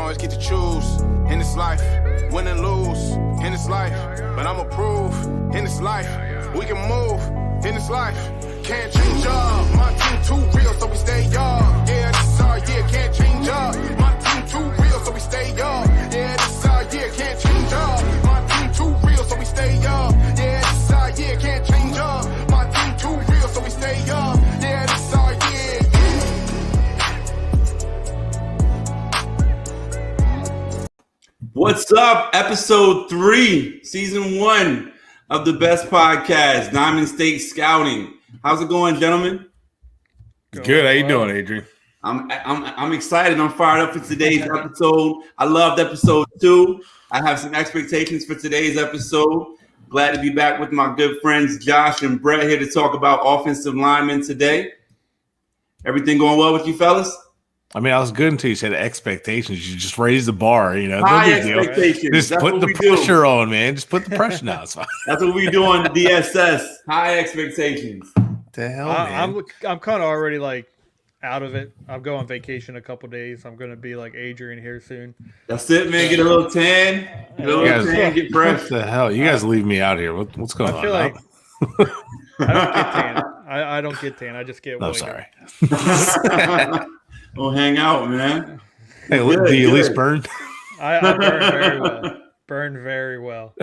always get to choose in this life, win and lose in this life. But I'ma prove in this life, we can move in this life. Can't change up, my team too real, so we stay up. Yeah, this is our year, can't change up. My team too real, so we stay up. Yeah, this is our year, can't change up. My team too real, so we stay up. Yeah, this is our year, can't change up. My team too real, so we stay up. Yeah, this is our year. What's up? Episode 3, Season 1 of the best podcast, Diamond State Scouting. How's it going, gentlemen? Good. How you doing, Adrian? I'm excited. I'm fired up for today's episode. I loved episode 2. I have some expectations for today's episode. Glad to be back with my good friends Josh and Bret here to talk about offensive linemen today. Everything going well with you fellas? I mean, I was good until you said expectations. You just raised the bar, you know. High expectations. Just That's put the pressure on, man. Just put the pressure now. It's fine. That's what we do on DSS. High expectations. The hell, man. I'm kind of already like out of it. I'm going on vacation a couple days. I'm going to be like Adrian here soon. That's it, man. Get a little tan. Get fresh. What the hell? You guys leave me out here. What's going on? I feel like I don't get tan. I don't get tan. I just get white. Sorry. We'll hang out, man. Hey, do you at least burn? I burn very well. Burn very well.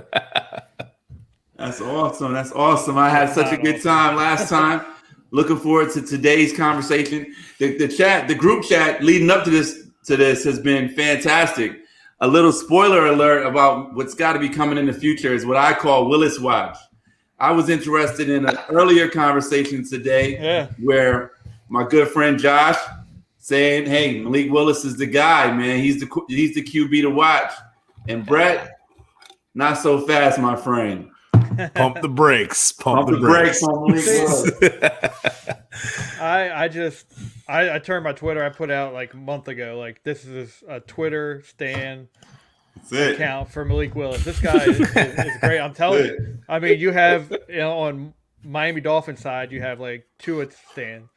That's awesome. That's awesome. I had such a good time last time. Looking forward to today's conversation. The group chat leading up to this has been fantastic. A little spoiler alert about what's got to be coming in the future is what I call Willis Watch. I was interested in an earlier conversation today where my good friend Josh saying, hey, Malik Willis is the guy, man. He's the QB to watch. And Bret, not so fast, my friend. Pump the brakes. Pump the brakes. On Malik Willis. I turned my Twitter. I put out like a month ago, like this is a Twitter stan account for Malik Willis. This guy is great. I'm telling you. I mean, you have on Miami Dolphins side, you have like Tua stan.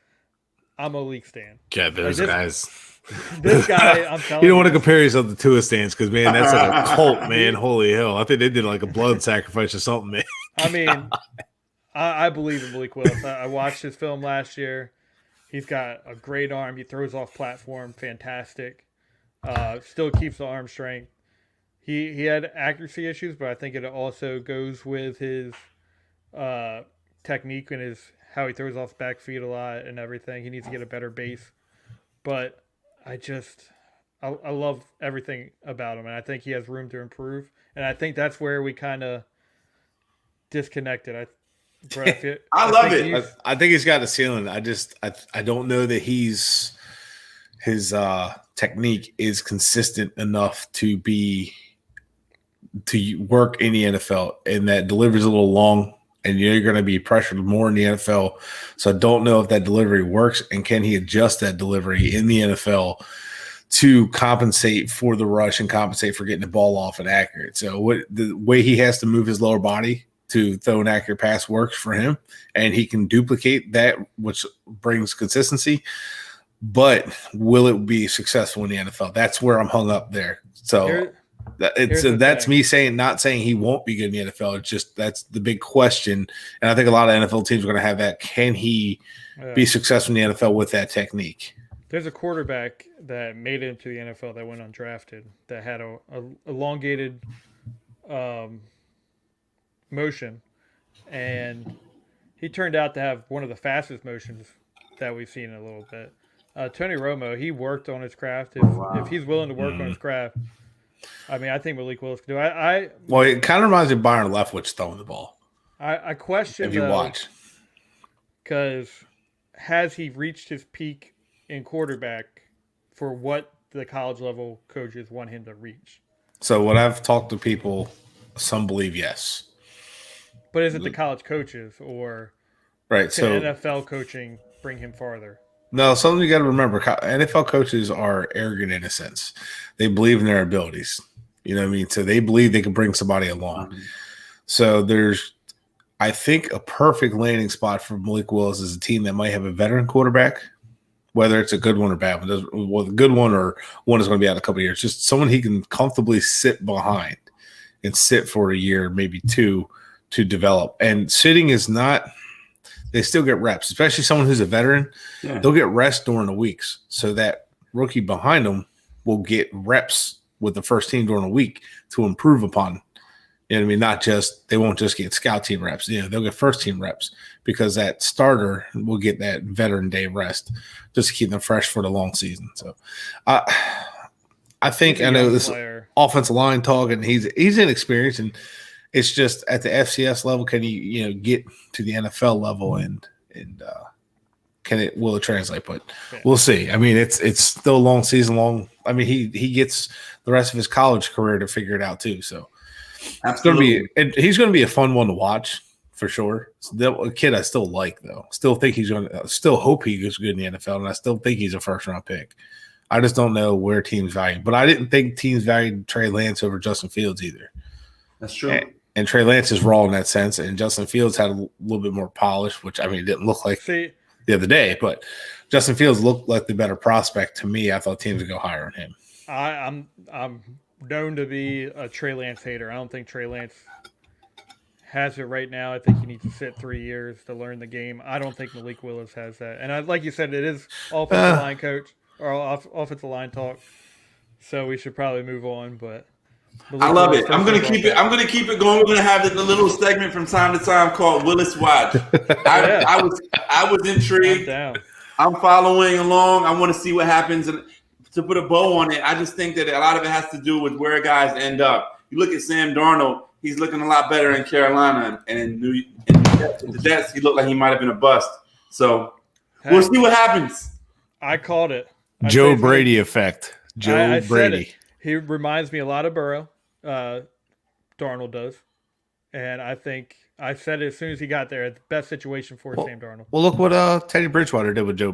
I'm a Malik stan. Yeah, those guys. This guy, I'm telling you. You don't want to compare yourself to Tua stands because, man, that's like a cult, man. Holy hell. I think they did like a blood sacrifice or something, man. I mean, I believe in Malik Willis. I watched his film last year. He's got a great arm. He throws off platform. Fantastic. Still keeps the arm strength. He had accuracy issues, but I think it also goes with his technique and how he throws off back feet a lot and everything. He needs to get a better base. But I love everything about him, and I think he has room to improve. And I think that's where we kind of disconnected. I love it. I think he's got a ceiling. I don't know that his technique is consistent enough to work in the NFL, and that delivery is a little long. And you're going to be pressured more in the NFL. So I don't know if that delivery works, and can he adjust that delivery in the NFL to compensate for the rush and compensate for getting the ball off and accurate. So the way he has to move his lower body to throw an accurate pass works for him, and he can duplicate that, which brings consistency. But will it be successful in the NFL? That's where I'm hung up there. So that's me not saying he won't be good in the NFL. It's just that's the big question, and I think a lot of NFL teams are going to have that. Can he be successful in the NFL with that technique? There's a quarterback that made it into the NFL that went undrafted that had a elongated motion, and he turned out to have one of the fastest motions that we've seen in a little bit. Tony Romo, he worked on his craft. If he's willing to work on his craft. I mean, I think Malik Willis can do it. Well, it kind of reminds me of Byron Leftwich throwing the ball. I question if you watch, because has he reached his peak in quarterback for what the college level coaches want him to reach? So what I've talked to people, some believe yes. But is it the college coaches or right? So NFL coaching bring him farther? No, something you got to remember: NFL coaches are arrogant in a sense. They believe in their abilities. You know what I mean? So they believe they can bring somebody along. Mm-hmm. So there's, I think, a perfect landing spot for Malik Willis is a team that might have a veteran quarterback whether it's a good one or bad one. Well, a good one or one is going to be out in a couple of years. Just someone he can comfortably sit behind and sit for a year, maybe two, to develop. And sitting is not – they still get reps, especially someone who's a veteran. Yeah. They'll get rest during the weeks so that rookie behind them will get reps with the first team during a week to improve upon. You know what I mean? Not just – they won't just get scout team reps. You know, they'll get first team reps because that starter will get that veteran day rest just to keep them fresh for the long season. So I think I know this offensive line talk, and he's inexperienced, and it's just at the FCS level, can he get to the NFL level and will it translate? But we'll see. I mean, it's still a long season long. I mean, he gets the rest of his college career to figure it out too. So he's going to be a fun one to watch for sure. A kid I still like though. Still hope he goes good in the NFL, and I still think he's a first round pick. I just don't know where teams value. But I didn't think teams valued Trey Lance over Justin Fields either. That's true. And Trey Lance is raw in that sense, and Justin Fields had a little bit more polish, which I mean, it didn't look like the other day, but Justin Fields looked like the better prospect to me. I thought teams would go higher on him. I'm known to be a Trey Lance hater. I don't think Trey Lance has it right now. I think he needs to sit 3 years to learn the game. I don't think Malik Willis has that. And like you said, it is offensive line coach or offensive line talk. So we should probably move on, but I love it. I'm gonna keep it going. We're gonna have a little segment from time to time called Willis Watch. I was intrigued. I'm following along. I want to see what happens, and to put a bow on it, I just think that a lot of it has to do with where guys end up. You look at Sam Darnold; he's looking a lot better in Carolina, and in the Jets, he looked like he might have been a bust. So we'll see what happens. I called it. Joe Brady effect. Joe Brady. He reminds me a lot of Burrow. Darnold does. And I think I said it as soon as he got there. The best situation for Sam Darnold. Well, look what Teddy Bridgewater did with Joe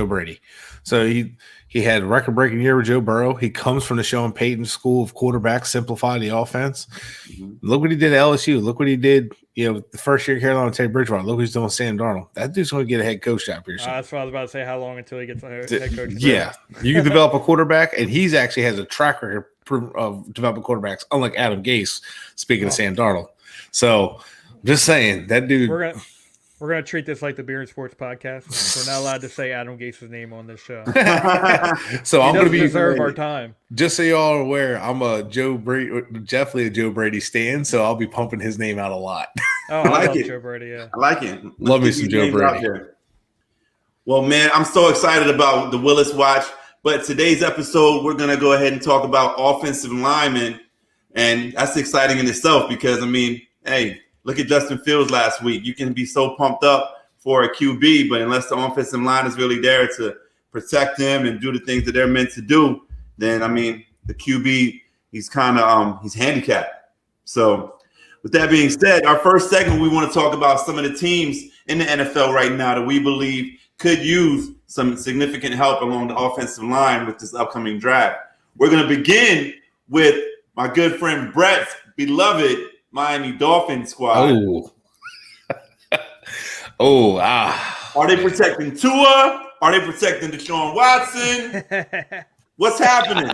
Brady. So he had a record-breaking year with Joe Burrow. He comes from the Sean Payton School of quarterbacks, simplify the offense. Mm-hmm. Look what he did at LSU. Look what he did, the first year in Carolina with Teddy Bridgewater. Look what he's doing with Sam Darnold. That dude's going to get a head coach job here soon. That's what I was about to say. How long until he gets a head coach? Yeah. You can develop a quarterback, and he's actually has a track record of developing quarterbacks, unlike Adam Gase, speaking of Sam Darnold. So, just saying, that dude – We're going to treat this like the Beer and Sports podcast. We're not allowed to say Adam Gase's name on this show. So I'm going to deserve our time. Just so y'all are aware, I'm definitely a Joe Brady stan, so I'll be pumping his name out a lot. I like it. Joe Brady, yeah. I like it. Love me some Joe Brady. Well, man, I'm so excited about the Willis Watch. But today's episode, we're going to go ahead and talk about offensive linemen. And that's exciting in itself because, I mean, hey, look at Justin Fields last week. You can be so pumped up for a QB, but unless the offensive line is really there to protect him and do the things that they're meant to do, then, I mean, the QB, he's kind of he's handicapped. So with that being said, our first segment, we want to talk about some of the teams in the NFL right now that we believe could use some significant help along the offensive line with this upcoming draft. We're going to begin with my good friend Brett's beloved Miami Dolphins squad. Are they protecting Tua? Are they protecting Deshaun Watson? What's happening?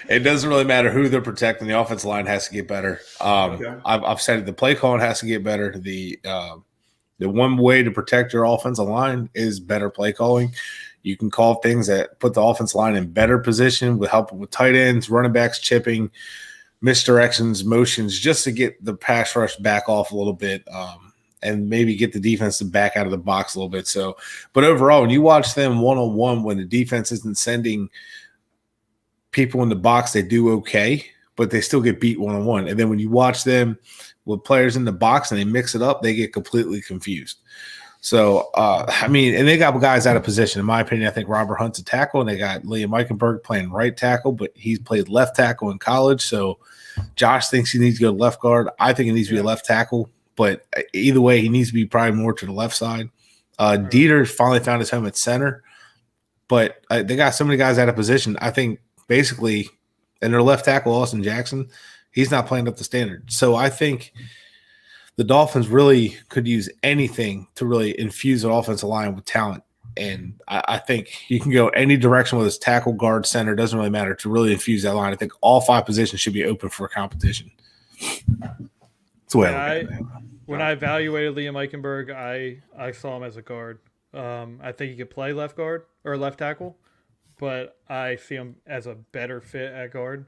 It doesn't really matter who they're protecting. The offensive line has to get better. I've said it, the play calling has to get better. The one way to protect your offensive line is better play calling. You can call things that put the offensive line in better position with help with tight ends, running backs, chipping, misdirections, motions, just to get the pass rush back off a little bit, and maybe get the defense to back out of the box a little bit. So, but overall, when you watch them one-on-one, when the defense isn't sending people in the box, they do okay, but they still get beat one-on-one. And then when you watch them with players in the box and they mix it up, they get completely confused. So, I mean, and they got guys out of position. In my opinion, I think Robert Hunt's a tackle, and they got Liam Eichenberg playing right tackle, but he's played left tackle in college. So Josh thinks he needs to go left guard. I think he needs to be a left tackle, but either way, he needs to be probably more to the left side. Dieter finally found his home at center, but they got so many guys out of position. I think basically, and their left tackle, Austin Jackson, he's not playing up the standard. So I think the Dolphins really could use anything to really infuse an offensive line with talent. And I think you can go any direction with his tackle, guard, center, doesn't really matter to really infuse that line. I think all 5 positions should be open for competition. That's the way I look at it. When I evaluated Liam Eichenberg, I saw him as a guard. I think he could play left guard or left tackle, but I see him as a better fit at guard.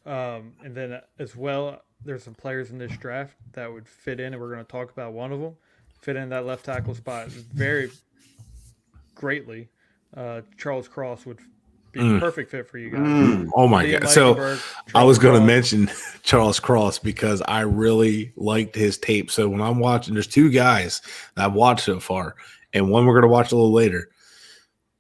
And then as well, there's some players in this draft that would fit in, and we're going to talk about one of them, fit in that left tackle spot very greatly. Charles Cross would be a perfect fit for you guys. Oh my God. So I was going to mention Charles Cross because I really liked his tape. So when I'm watching, there's 2 guys that I've watched so far, and one we're going to watch a little later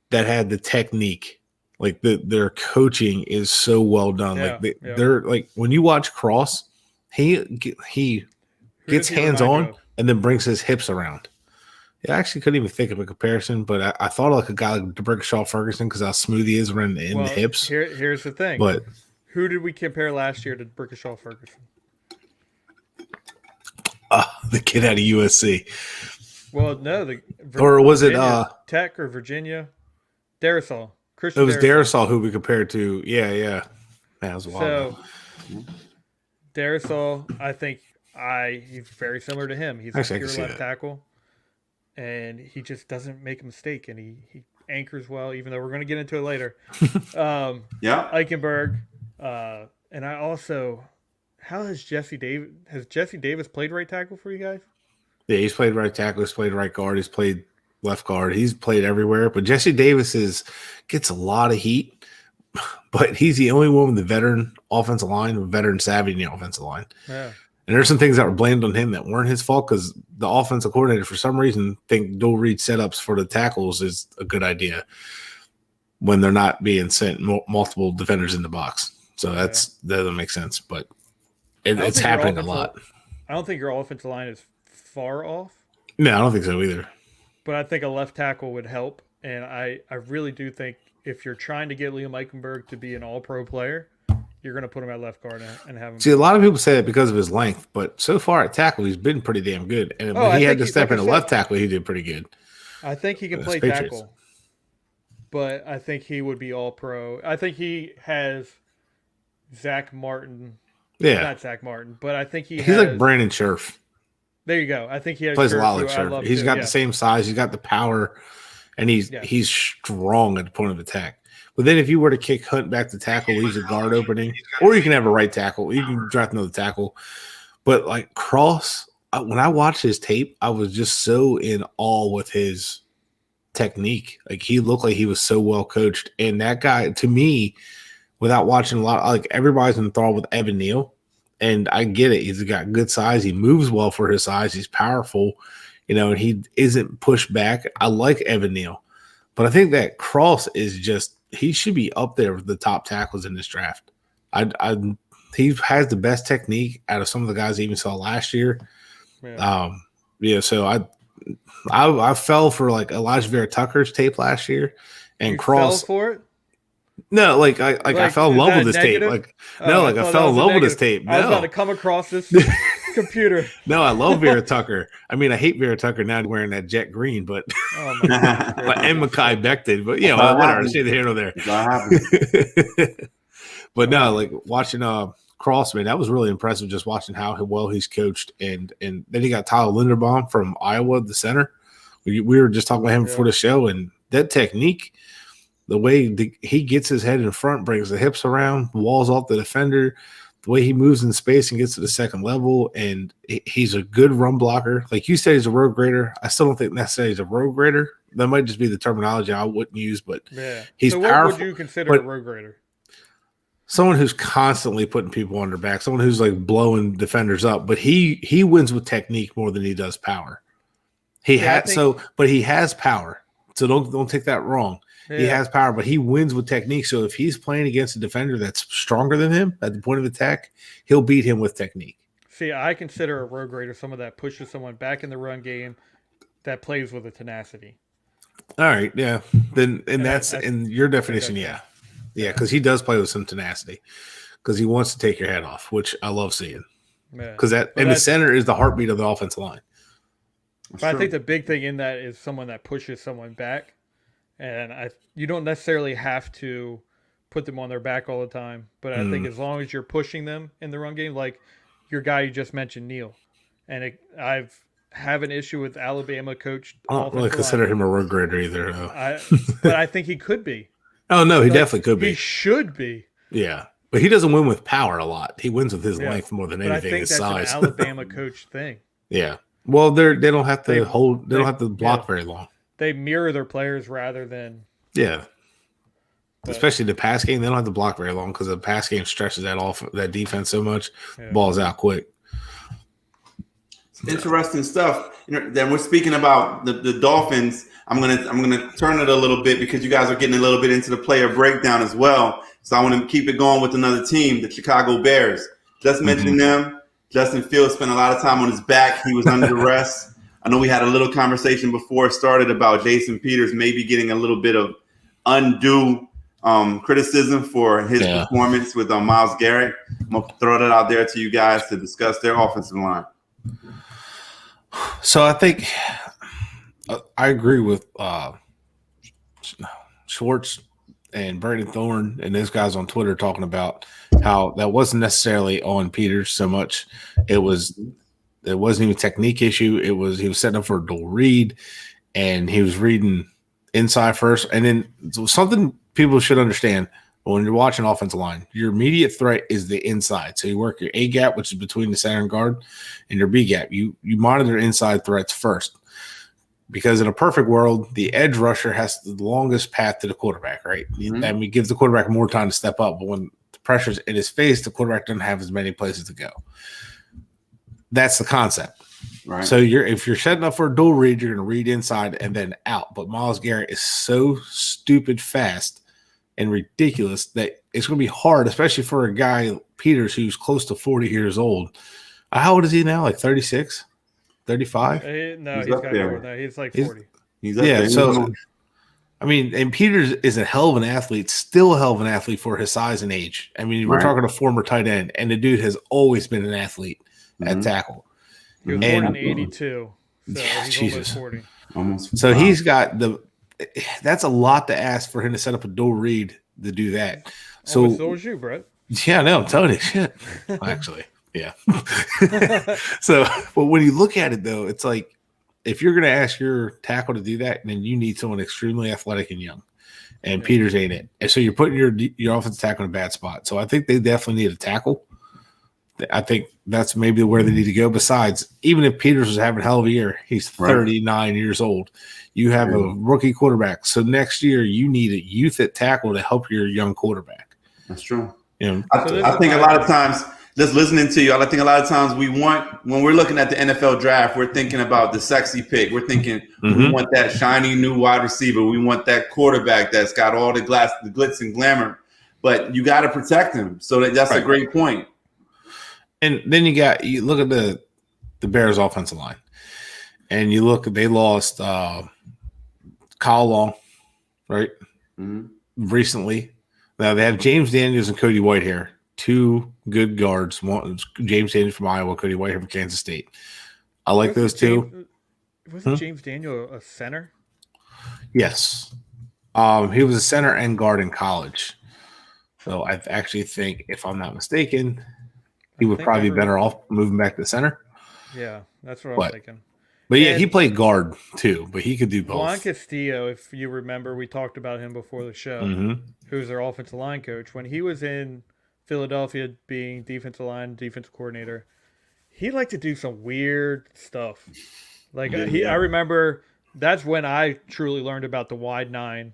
that had the technique. Like their coaching is so well done. They're like, when you watch Cross, he gets hands on and then brings his hips around. I actually couldn't even think of a comparison, but I thought like a guy like DeBrickashaw Ferguson because how smooth he is around in the hips. Here's the thing. But who did we compare last year to Brickashaw Ferguson? The kid out of USC. Well, no, or was Virginia, Tech or Virginia? Darrisaw. It was Darrisaw who we compared to. Yeah. That was wild. So Darrisaw, I think he's very similar to him. He's a pure left tackle. And he just doesn't make a mistake, and he anchors well, even though we're going to get into it later. Eichenberg. And I also – how has Jesse Davis played right tackle for you guys? Yeah, he's played right tackle. He's played right guard. He's played left guard. He's played everywhere. But Jesse Davis gets a lot of heat, but he's the only one with the veteran offensive line, with veteran savvy in the offensive line. Yeah. And there's some things that were blamed on him that weren't his fault because the offensive coordinator, for some reason, think dual read setups for the tackles is a good idea when they're not being sent multiple defenders in the box. So that doesn't make sense, but it's happening a lot. I don't think your offensive line is far off. No, I don't think so either. But I think a left tackle would help, and I really do think if you're trying to get Liam Eichenberg to be an all-pro player, you're going to put him at left guard and have him. See, a lot of people say it because of his length, but so far at tackle, he's been pretty damn good. And when he had to step into left tackle, he did pretty good. I think he can play tackle, but I think he would be all pro. I think he has Zach Martin. Yeah. Not Zach Martin, but I think he's like Brandon Scherf. There you go. I think he plays a lot like Scherf. He's got the same size. He's got the power, and he's strong at the point of attack. But then if you were to kick Hunt back to tackle, leaves a guard opening, or you can have a right tackle. You can draft another tackle. But like Cross, when I watched his tape, I was just so in awe with his technique. Like he looked like he was so well coached. And that guy, to me, without watching a lot, like everybody's enthralled with Evan Neal. And I get it. He's got good size. He moves well for his size. He's powerful, and he isn't pushed back. I like Evan Neal. But I think that Cross is just, he should be up there with the top tackles in this draft. He has the best technique out of some of the guys I even saw last year. So I fell for like Elijah Vera Tucker's tape last year, and Cross fell for it. No, like I fell in love with this tape. Like I fell in love with this tape. No. I was about to come across this computer. No, I love Vera Tucker. I mean, I hate Vera Tucker now wearing that jet green, but and Mekhi Becton, but whatever. It's neither here nor there. But no, like watching Cross, man, that was really impressive. Just watching how well he's coached, and then he got Tyler Linderbaum from Iowa, the center. We were just talking about him before the show, and that technique. The way he gets his head in front, brings the hips around, walls off the defender, the way he moves in space and gets to the second level, and he's a good run blocker. Like you said, he's a road grader. I still don't think necessarily he's a road grader. That might just be the terminology I wouldn't use, but he's powerful. What would you consider a road grader? Someone who's constantly putting people on their back, someone who's like blowing defenders up, but he wins with technique more than he does power. But he has power. So don't take that wrong. Yeah. He has power, but he wins with technique. So if he's playing against a defender that's stronger than him at the point of attack, he'll beat him with technique. See, I consider a road grader someone that pushes someone back in the run game that plays with a tenacity. All right, yeah. Then that's in your definition, yeah, because he does play with some tenacity because he wants to take your head off, which I love seeing. because the center is the heartbeat of the offensive line. But I think the big thing in that is someone that pushes someone back, and you don't necessarily have to put them on their back all the time. But I think as long as you're pushing them in the run game, like your guy you just mentioned, Neal, and I've have an issue with Alabama coach. I don't really consider him a road grader either. But I think he could be. Oh no, he definitely could be. He should be. Yeah, but he doesn't win with power a lot. He wins with his length more than anything. I think his that's size. an Alabama coach thing. Yeah. Well, they don't have to hold. They don't have to block very long. They mirror their players rather than. Yeah. Especially the pass game, they don't have to block very long because the pass game stretches that defense so much. Ball's out quick. Interesting stuff. Then we're speaking about the Dolphins. I'm gonna turn it a little bit because you guys are getting a little bit into the player breakdown as well. So I want to keep it going with another team, the Chicago Bears. Just mentioning them. Justin Fields spent a lot of time on his back. He was under duress. I know we had a little conversation before it started about Jason Peters maybe getting a little bit of undue criticism for his performance with Myles Garrett. I'm gonna throw that out there to you guys to discuss their offensive line. So I think I agree with Schwartz and Brandon Thorne and those guys on Twitter talking about how that wasn't necessarily on Peters so much. It wasn't even a technique issue. He was setting up for a dual read, and he was reading inside first. And then something people should understand when you're watching offensive line, your immediate threat is the inside. So you work your A gap, which is between the center and guard, and your B gap. You monitor inside threats first. Because in a perfect world, the edge rusher has the longest path to the quarterback, right? Mm-hmm. I mean, gives the quarterback more time to step up. But when the pressure's in his face, the quarterback doesn't have as many places to go. That's the concept. Right. So if you're setting up for a dual read, you're going to read inside and then out. But Myles Garrett is so stupid fast and ridiculous that it's going to be hard, especially for a guy, Peters, who's close to 40 years old. How old is he now? Like 36? 35? No, he's got more. No, he's like 40. He's up there. So, I mean, and Peters is a hell of an athlete, still a hell of an athlete for his size and age. I mean, we're talking a former tight end, and the dude has always been an athlete at tackle. He was born in 82, so he's almost 40. So he's got that's a lot to ask for him to set up a dual read to do that. So was you, Brett. Yeah, no, I'm telling you, shit. Actually, yeah. So, but when you look at it, though, it's like if you're going to ask your tackle to do that, then you need someone extremely athletic and young. And Peters ain't it. And so you're putting your offensive tackle in a bad spot. So I think they definitely need a tackle. I think that's maybe where they need to go. Besides, even if Peters was having a hell of a year, he's 39 years old. You have a rookie quarterback. So next year, you need a youth at tackle to help your young quarterback. That's true. I think a lot of times, just listening to you, I think a lot of times when we're looking at the NFL draft, we're thinking about the sexy pick. We're thinking we want that shiny new wide receiver. We want that quarterback that's got all the glitz and glamour. But you got to protect him. So that's a great point. And then you look at the Bears offensive line, and you look, they lost Kyle Long, right? Recently. Now they have James Daniels and Cody Whitehair, two good guards. One James Daniels from Iowa, Cody Whitehair from Kansas State. I like those two. Wasn't James Daniel a center? Yes. He was a center and guard in college. So I actually think, if I'm not mistaken, he would probably be better off moving back to center. Yeah, that's what I'm thinking. But yeah, he played guard too, but he could do both. Juan Castillo, if you remember, we talked about him before the show, who's their offensive line coach. When he was in Philadelphia being defensive coordinator, he liked to do some weird stuff. Like I remember that's when I truly learned about the wide nine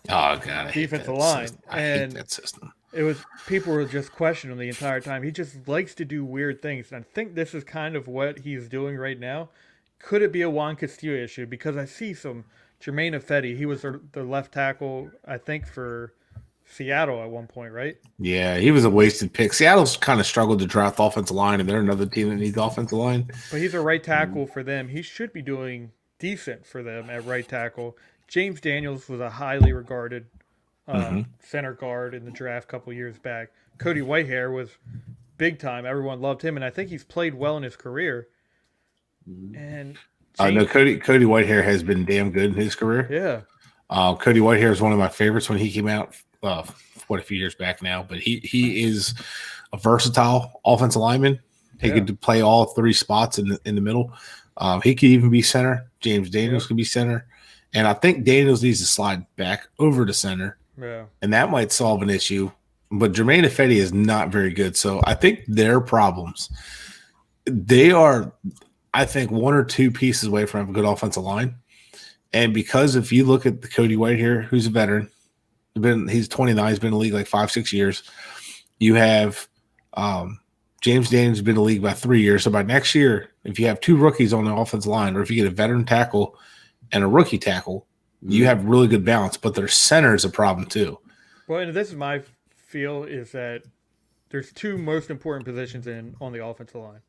defensive line. I hate that system. People were just questioning him the entire time. He just likes to do weird things. And I think this is kind of what he's doing right now. Could it be a Juan Castillo issue? Because I see some Jermaine Ifedi. He was the left tackle, I think, for Seattle at one point, right? Yeah, he was a wasted pick. Seattle's kind of struggled to draft offensive line, and they're another team that needs offensive line. But he's a right tackle for them. He should be doing decent for them at right tackle. James Daniels was a highly regarded center guard in the draft a couple years back. Cody Whitehair was big time. Everyone loved him, and I think he's played well in his career. And no, Cody Whitehair has been damn good in his career. Yeah. Cody Whitehair is one of my favorites when he came out. A few years back now, but he is a versatile offensive lineman. He could play all 3 spots in the middle. He could even be center. James Daniels could be center, and I think Daniels needs to slide back over to center. Yeah, and that might solve an issue. But Jermaine Ifedi is not very good, so I think their problems. They are, I think, 1 or 2 pieces away from a good offensive line, and because if you look at the Cody Whitehair, who's a veteran. He's 29. He's been in the league like 5-6 years. You have James Daniels been in the league about 3 years. So by next year, if you have 2 rookies on the offensive line, or if you get a veteran tackle and a rookie tackle, you have really good balance. But their center is a problem too. Well, and this is my feel is that there's 2 most important positions on the offensive line.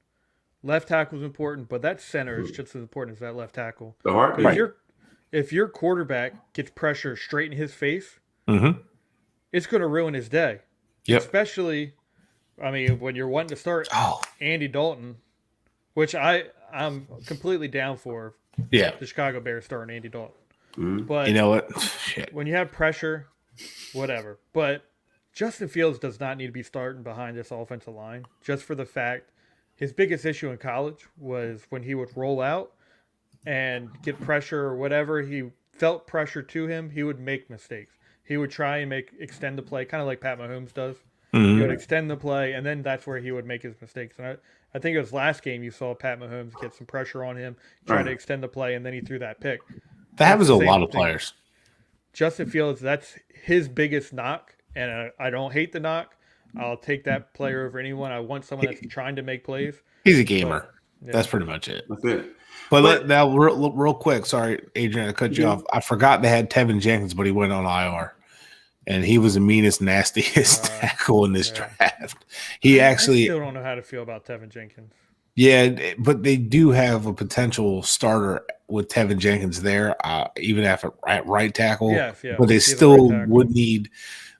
Left tackle is important, but that center is just as important as that left tackle. The heart. Right. If your quarterback gets pressure straight in his face, it's going to ruin his day. Yep. Especially, I mean, when you're wanting to start Andy Dalton, which I'm completely down for. Yeah. The Chicago Bears starting Andy Dalton. But you know what? Shit. When you have pressure, whatever. But Justin Fields does not need to be starting behind this offensive line, just for the fact his biggest issue in college was when he would roll out and get pressure or whatever, he felt pressure to him, he would make mistakes. He would try and extend the play, kind of like Pat Mahomes does. He would extend the play, and then that's where he would make his mistakes. And I think it was last game you saw Pat Mahomes get some pressure on him, try to extend the play, and then he threw that pick. That happens to a lot of players. Justin Fields, that's his biggest knock, and I don't hate the knock. I'll take that player over anyone. I want someone that's trying to make plays. He's a gamer. That's pretty much it. That's it. But now, real quick, sorry, Adrian, I cut you off. I forgot they had Tevin Jenkins, but he went on IR. And he was the meanest, nastiest tackle in this draft. I still don't know how to feel about Tevin Jenkins. Yeah, but they do have a potential starter with Tevin Jenkins there, even at right tackle. Yeah. But they still would need,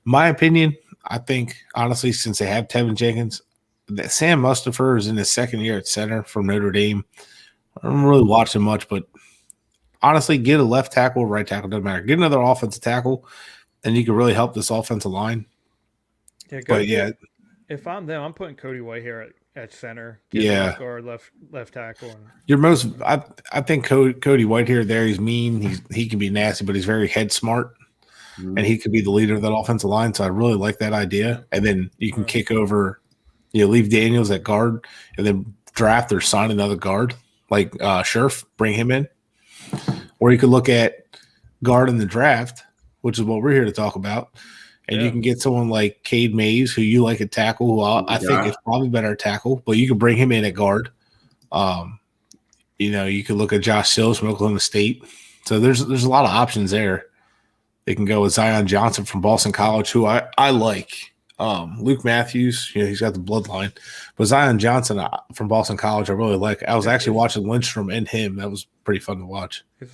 my opinion, I think, honestly, since they have Tevin Jenkins, that Sam Mustipher is in his 2nd year at center from Notre Dame. I don't really watch him much, but honestly, get a left tackle or right tackle, doesn't matter. Get another offensive tackle, and you can really help this offensive line. Yeah, if I'm them, I'm putting Cody Whitehair at center. Left guard, left tackle. I think Cody Whitehair there, he's mean. He can be nasty, but he's very head smart, and he could be the leader of that offensive line. So I really like that idea. And then you can kick over, leave Daniels at guard, and then draft or sign another guard. Like Scherf, bring him in. Or you could look at guard in the draft, which is what we're here to talk about. And you can get someone like Cade Mays, who you like at tackle, who I think is probably better at tackle, but you can bring him in at guard. You could look at Josh Sills from Oklahoma State. So there's a lot of options there. They can go with Zion Johnson from Boston College, who I like. Luke Matthews, he's got the bloodline. But Zion Johnson from Boston College, I really like. I was actually watching Lindstrom and him. That was pretty fun to watch. Is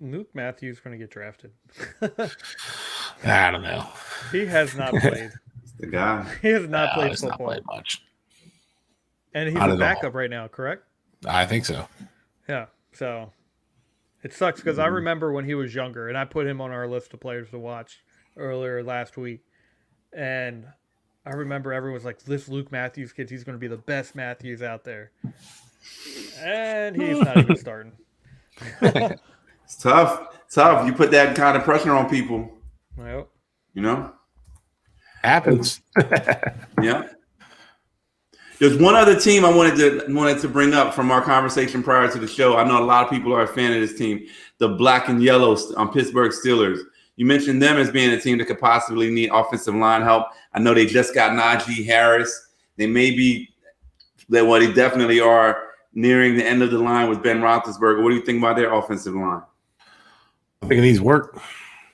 Luke Matthews going to get drafted? I don't know. He has not played. The guy. He has not played football. Not played much. And he's a backup right now, correct? I think so. Yeah. So it sucks because I remember when he was younger, and I put him on our list of players to watch earlier last week. And I remember everyone was like, this Luke Matthews kid, he's going to be the best Matthews out there. And he's not even starting. It's tough. You put that kind of pressure on people. Yep. Happens. Yeah. There's one other team I wanted to bring up from our conversation prior to the show. I know a lot of people are a fan of this team, the black and yellow Pittsburgh Steelers. You mentioned them as being a team that could possibly need offensive line help. I know they just got Najee Harris. They they definitely are nearing the end of the line with Ben Roethlisberger. What do you think about their offensive line? I think it needs work.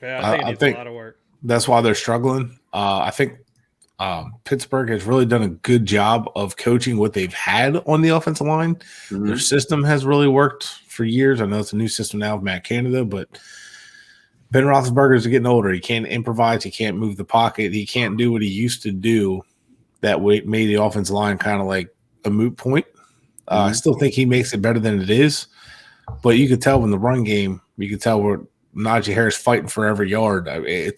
Yeah, I think it needs a lot of work. That's why they're struggling. I think Pittsburgh has really done a good job of coaching what they've had on the offensive line. Mm-hmm. Their system has really worked for years. I know it's a new system now with Matt Canada, but Ben Roethlisberger is getting older. He can't improvise. He can't move the pocket. He can't do what he used to do that made the offensive line kind of like a moot point. I still think he makes it better than it is, but you could tell in the run game, you could tell where Najee Harris fighting for every yard. I mean,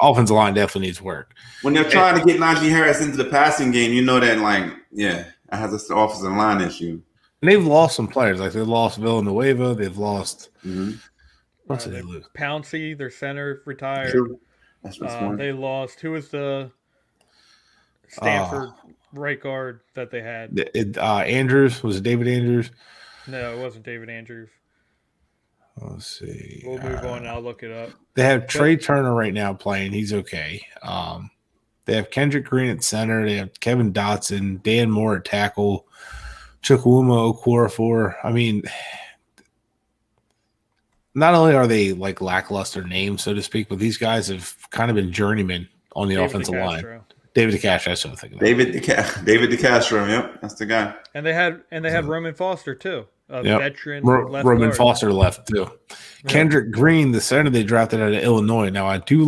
offensive line definitely needs work. When they're trying to get Najee Harris into the passing game, you know that that has an offensive line issue. And they've lost some players. Like, they've lost Villanueva. They've lost what's it they lose? Pouncey, their center, retired. True. That's they lost. Who was the Stanford right guard that they had? Andrews. Was it David Andrews? No, it wasn't David Andrews. Let's see. We'll move on. I'll look it up. They have Trey Turner right now playing. He's okay. They have Kendrick Green at center. They have Kevin Dotson, Dan Moore at tackle, Chukwuma Okorafor. I mean, not only are they like lackluster names, so to speak, but these guys have kind of been journeymen on the offensive line. David DeCastro, that's what I'm thinking. David DeCastro, yep, that's the guy. And they had Roman Foster too, a veteran. Roman Foster left too. Yep. Kendrick Green, the center they drafted out of Illinois. Now I do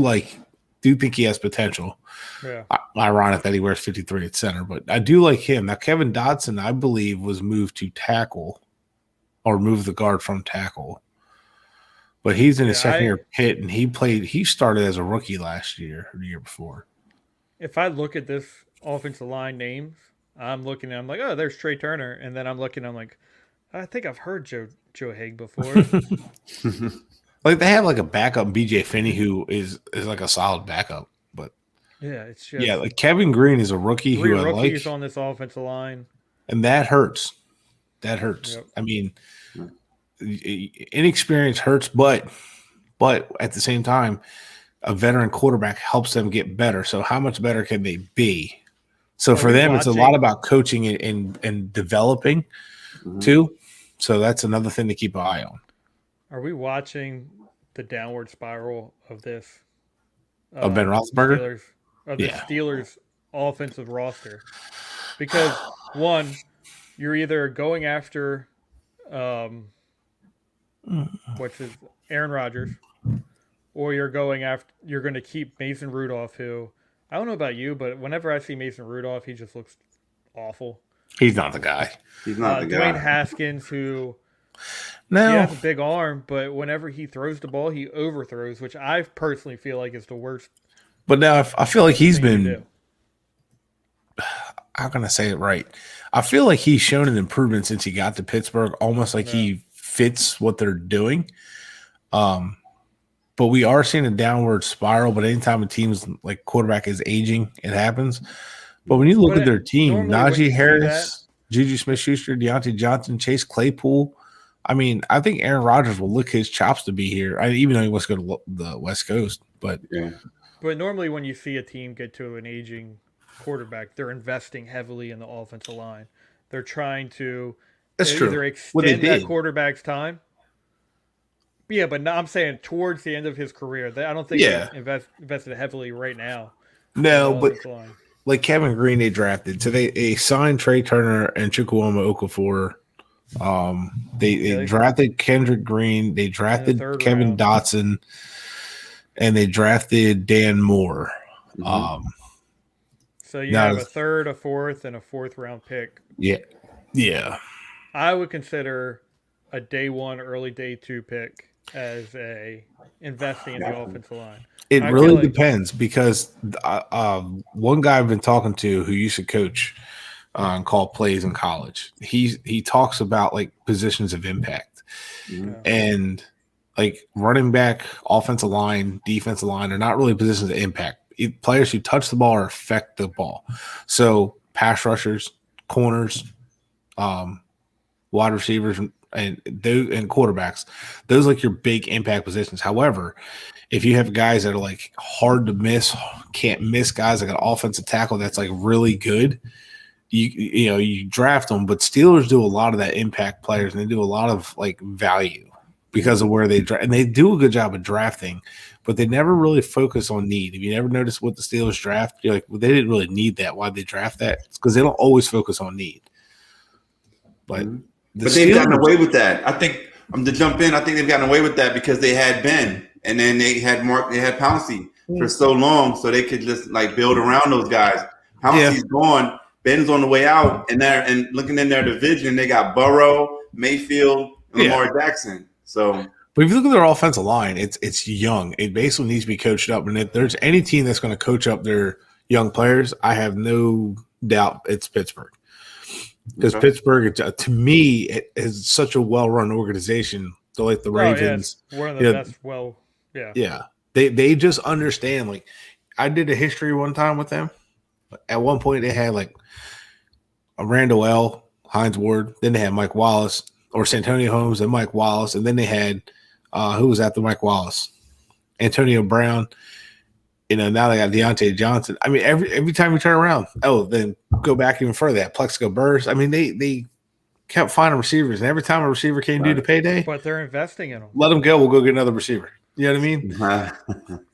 think he has potential. Yeah. Ironic that he wears 53 at center, but I do like him. Now Kevin Dotson, I believe, was moved to tackle or moved the guard from tackle. But he's in his second year Pitt, and he started as a rookie last year or the year before. If I look at this offensive line names, I'm looking, I'm like, oh, there's Trey Turner. And then I'm looking, I'm like, I think I've heard Joe Haig before. Like, they have like a backup, BJ Finney, who is like a solid backup. But yeah, it's just like Kevin Green is a rookie who I like. Rookies on this offensive line. And that hurts. Yep. I mean, inexperience hurts, but at the same time, a veteran quarterback helps them get better. So how much better can they be? So for them, it's a lot about coaching and developing too. So that's another thing to keep an eye on. Are we watching the downward spiral of this? Of Ben Roethlisberger? Steelers offensive roster. Because, one, you're either going after which is Aaron Rodgers, or you're going to keep Mason Rudolph, who, I don't know about you, but whenever I see Mason Rudolph, he just looks awful. He's not the guy. Dwayne Haskins, who he has a big arm, but whenever he throws the ball, he overthrows, which I personally feel like is the worst. But now I feel like he's been – how can I say it right? I feel like he's shown an improvement since he got to Pittsburgh, almost like he fits what they're doing. But we are seeing a downward spiral. But anytime a team's like quarterback is aging, it happens. But when you look at their team, Najee Harris, Juju Smith-Schuster, Deontay Johnson, Chase Claypool, I mean, I think Aaron Rodgers will lick his chops to be here, even though he wants to go to the West Coast. But normally when you see a team get to an aging quarterback, they're investing heavily in the offensive line. They're trying to either extend that quarterback's time. Yeah, but I'm saying towards the end of his career. I don't think they invested heavily right now. No, but like Kevin Green, they drafted. So they signed Trey Turner and Chukwuma Okorafor. They drafted Kendrick Green. They drafted Kevin Dotson. And they drafted Dan Moore. So you have a third, a fourth, and a fourth-round pick. Yeah. I would consider a day one, early day two pick as investing in the offensive line. It really depends because one guy I've been talking to who used to coach and call plays in college, he talks about like positions of impact. And like running back, offensive line, defensive line are not really positions of impact. Players who touch the ball or affect the ball. So pass rushers, corners, wide receivers, and quarterbacks, those are like your big impact positions. However, if you have guys that are like hard to miss, can't miss guys like an offensive tackle that's like really good, you draft them. But Steelers do a lot of that impact players, and they do a lot of like value because of where they draft, and they do a good job of drafting, but they never really focus on need. If you never notice what the Steelers draft, you're like, well, they didn't really need that. Why'd they draft that? It's because they don't always focus on need. But they've gotten away with that. I think to jump in, I think they've gotten away with that because they had Ben, and then they had Pouncey for so long, so they could just like build around those guys. Pouncey's gone. Ben's on the way out, and looking in their division, they got Burrow, Mayfield, and Lamar Jackson. So, but if you look at their offensive line, it's young. It basically needs to be coached up. And if there's any team that's going to coach up their young players, I have no doubt it's Pittsburgh. Because Pittsburgh, to me, it is such a well-run organization. So like the Ravens, one of the best. They just understand. Like I did a history one time with them. At one point, they had like a Randall L, Hines Ward. Then they had Mike Wallace or Santonio Holmes and Mike Wallace. And then they had who was after Mike Wallace? Antonio Brown. Now they got Deontay Johnson. I mean, every time you turn around, then go back even further. That Plexico Burrs. I mean, they kept finding receivers, and every time a receiver came due to payday, but they're investing in them. Let them go. We'll go get another receiver. You know what I mean?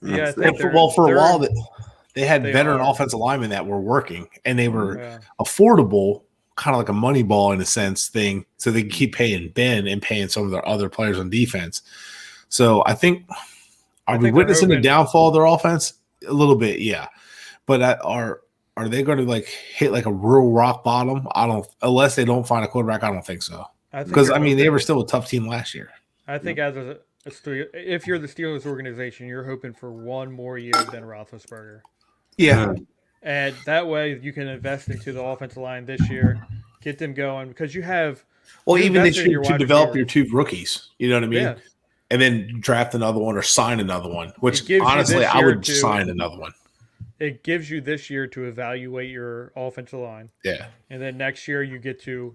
Yeah. For a while, they had veteran offensive linemen that were working, and they were affordable, kind of like a money ball in a sense thing, so they can keep paying Ben and paying some of their other players on defense. So I think, are we witnessing the downfall of their offense? A little bit, yeah. But are they going to like hit like a real rock bottom? I don't, unless they don't find a quarterback. I don't think so. Because they were still a tough team last year. I think if you're the Steelers organization, you're hoping for one more year than Roethlisberger. Yeah. And that way you can invest into the offensive line this year, get them going, because you have. Well, even this year to develop your two rookies. You know what I mean? Yeah. And then draft another one or sign another one, which honestly I would sign another one. It gives you this year to evaluate your offensive line. Yeah. And then next year you get to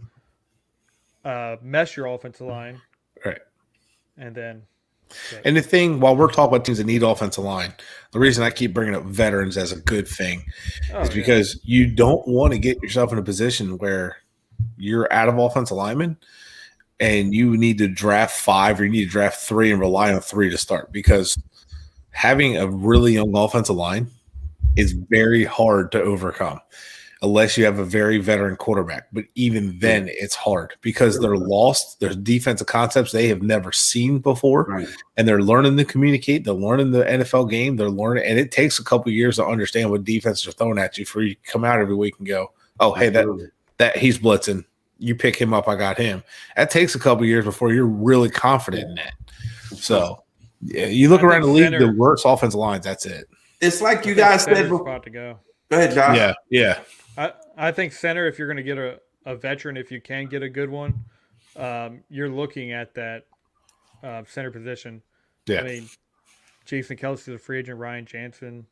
mesh your offensive line. Right. And then. And the thing, while we're talking about teams that need offensive line, the reason I keep bringing up veterans as a good thing is because you don't want to get yourself in a position where you're out of offensive linemen and you need to draft 5 or you need to draft 3 and rely on 3 to start, because having a really young offensive line is very hard to overcome unless you have a very veteran quarterback. But even then, it's hard because they're lost. There's defensive concepts they have never seen before, and they're learning to communicate. They're learning the NFL game. They're learning, and it takes a couple of years to understand what defenses are throwing at you for you to come out every week and go, "Oh, hey, that he's blitzing. You pick him up. I got him." That takes a couple of years before you're really confident in that. So, yeah, you look around the league, the worst offensive lines. That's it. It's like you guys said before. Go ahead, Josh. Yeah. I think center, if you're going to get a veteran, if you can get a good one, you're looking at that center position. Yeah. I mean, Jason Kelsey's a free agent, Ryan Jansen.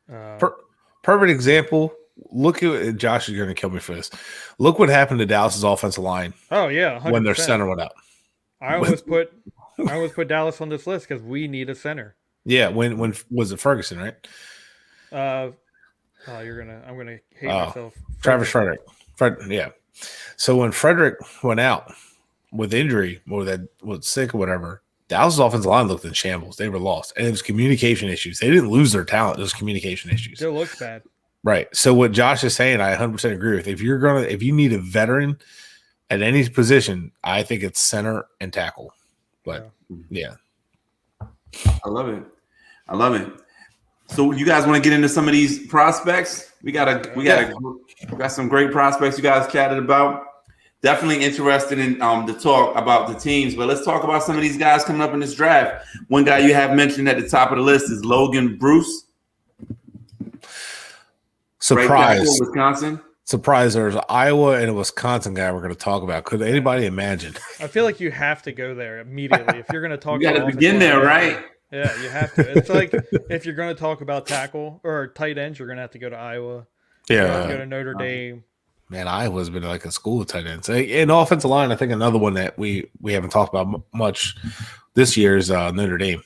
Perfect example. Look at Josh is going to kill me for this. Look what happened to Dallas's offensive line. Oh yeah, 100%. When their center went out. I always put Dallas on this list because we need a center. Yeah, when was it Ferguson, right? I'm gonna hate myself. Travis Frederick. Yeah. So when Frederick went out with injury or that was sick or whatever, Dallas' offensive line looked in shambles. They were lost. And it was communication issues. They didn't lose their talent, it was communication issues. Still looks bad. Right. So what Josh is saying, I 100% agree with. If you need a veteran at any position, I think it's center and tackle. But yeah. I love it. So you guys want to get into some of these prospects? We got some great prospects you guys chatted about. Definitely interested in to talk about the teams, but let's talk about some of these guys coming up in this draft. One guy you have mentioned at the top of the list is Logan Bruce. Surprise, Wisconsin. Surprise! There's an Iowa and a Wisconsin guy we're going to talk about. Could anybody imagine? I feel like you have to go there immediately if you're going to talk. You got to begin there, right? Yeah, you have to. It's like if you're going to talk about tackle or tight ends, you're going to have to go to Iowa. Yeah, go to Notre Dame. Man, Iowa's been like a school of tight ends. In offensive line, I think another one that we haven't talked about much this year is Notre Dame.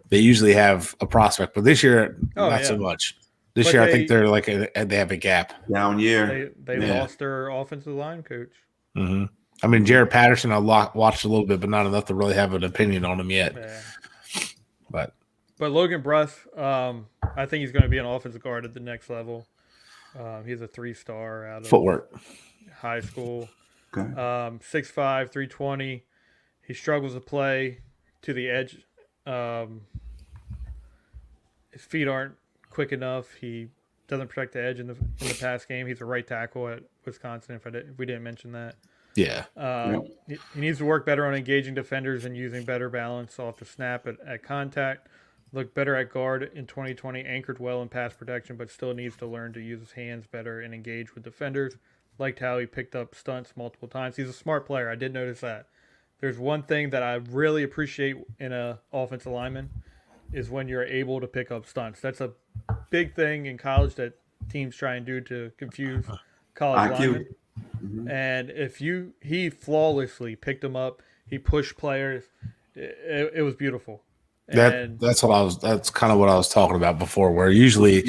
They usually have a prospect, but this year not so much. This year, I think they're like they have a gap. Down year. They lost their offensive line coach. Mm-hmm. I mean, Jared Patterson, I watched a little bit, but not enough to really have an opinion on him yet. Yeah. But Logan Bruss, I think he's going to be an offensive guard at the next level. He's a 3-star out of footwork high school. Okay. 6'5", 320. He struggles to play to the edge. His feet aren't quick enough. He doesn't protect the edge in the pass game. He's a right tackle at Wisconsin. If we didn't mention that. Yeah. He needs to work better on engaging defenders and using better balance off the snap at contact. Looked better at guard in 2020, anchored well in pass protection, but still needs to learn to use his hands better and engage with defenders. Liked how he picked up stunts multiple times. He's a smart player. I did notice that. There's one thing that I really appreciate in an offensive lineman is when you're able to pick up stunts. That's a big thing in college that teams try and do to confuse college linemen. Mm-hmm. And he flawlessly picked them up. He pushed players. It was beautiful. That's kind of what I was talking about before, where usually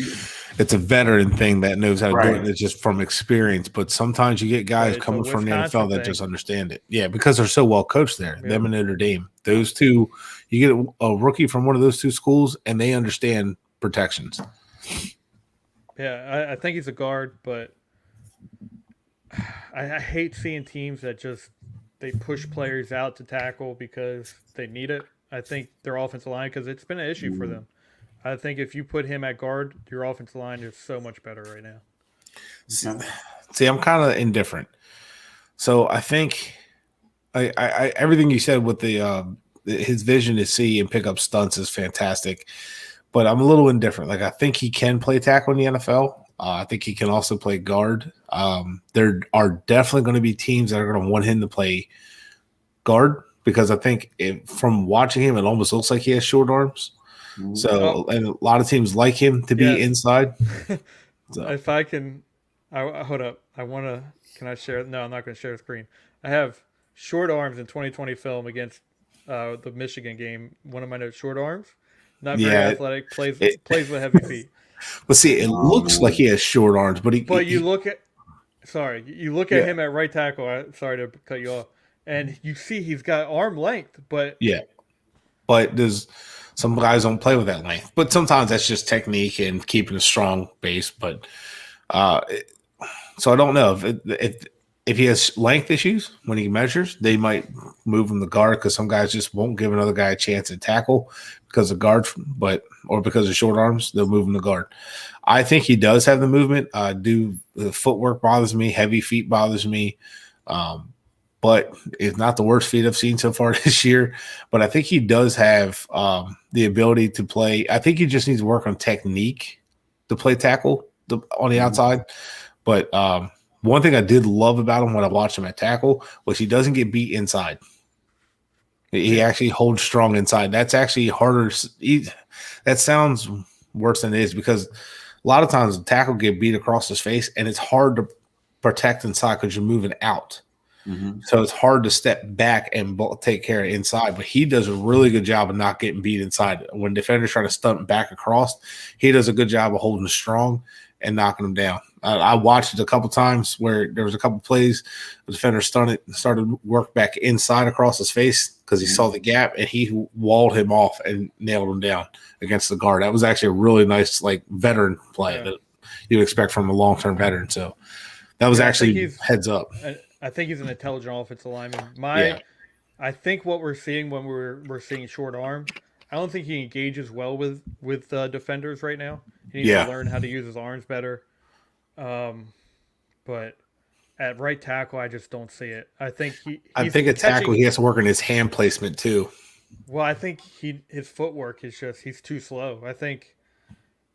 it's a veteran thing that knows how to do it. It's just from experience. But sometimes you get guys coming from the NFL that just understand it. Yeah, because they're so well coached there. Yeah. Them and Notre Dame. Those two, you get a rookie from one of those two schools, and they understand protections. Yeah, I think he's a guard, but I hate seeing teams that they push players out to tackle because they need it. I think their offensive line, because it's been an issue for them. I think if you put him at guard, your offensive line is so much better right now. See, I'm kind of indifferent. So I think I everything you said with his vision to see and pick up stunts is fantastic, but I'm a little indifferent. Like, I think he can play tackle in the NFL. I think he can also play guard. There are definitely going to be teams that are going to want him to play guard, because I think from watching him, it almost looks like he has short arms. So, and a lot of teams like him to be inside. So. If I can, hold up. Can I share? No, I'm not going to share the screen. I have short arms in 2020 film against the Michigan game. One of my notes, short arms, not very athletic, plays with heavy feet. But see, it looks like he has short arms, but you look at him at right tackle. Sorry to cut you off. And you see he's got arm length, but there's some guys don't play with that length. But sometimes that's just technique and keeping a strong base. But so I don't know if he has length issues when he measures, they might move him to guard, because some guys just won't give another guy a chance at tackle because of guard, or because of short arms, they'll move him to guard. I think he does have the movement. The footwork bothers me, heavy feet bothers me. But it's not the worst feet I've seen so far this year. But I think he does have the ability to play. I think he just needs to work on technique to play tackle on the outside. But one thing I did love about him when I watched him at tackle was he doesn't get beat inside. He actually holds strong inside. That's actually harder. That sounds worse than it is, because a lot of times the tackle get beat across his face, and it's hard to protect inside because you're moving out. Mm-hmm. So it's hard to step back and take care of inside, but he does a really good job of not getting beat inside. When defenders try to stunt back across, he does a good job of holding strong and knocking them down. I watched it a couple times where there was a couple plays the defender started work back inside across his face because he saw the gap, and he walled him off and nailed him down against the guard. That was actually a really nice, veteran play that you'd expect from a long-term veteran. So that was actually heads up. I think he's an intelligent offensive lineman. I think what we're seeing when we're seeing short arms, I don't think he engages well with defenders right now. He needs to learn how to use his arms better. But at right tackle, I just don't see it. I think at tackle, he has to work on his hand placement too. Well, I think his footwork is he's too slow. I think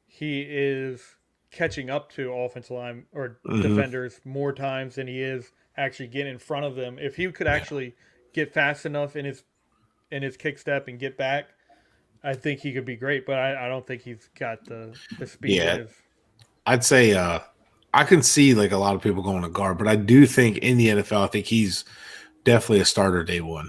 he is catching up to offensive line or defenders more times than he is actually getting in front of them. If he could actually get fast enough in his kick step and get back, I think he could be great. But I don't think he's got the speed. Yeah, I'd say I can see a lot of people going to guard, but I do think in the NFL, I think he's definitely a starter day one.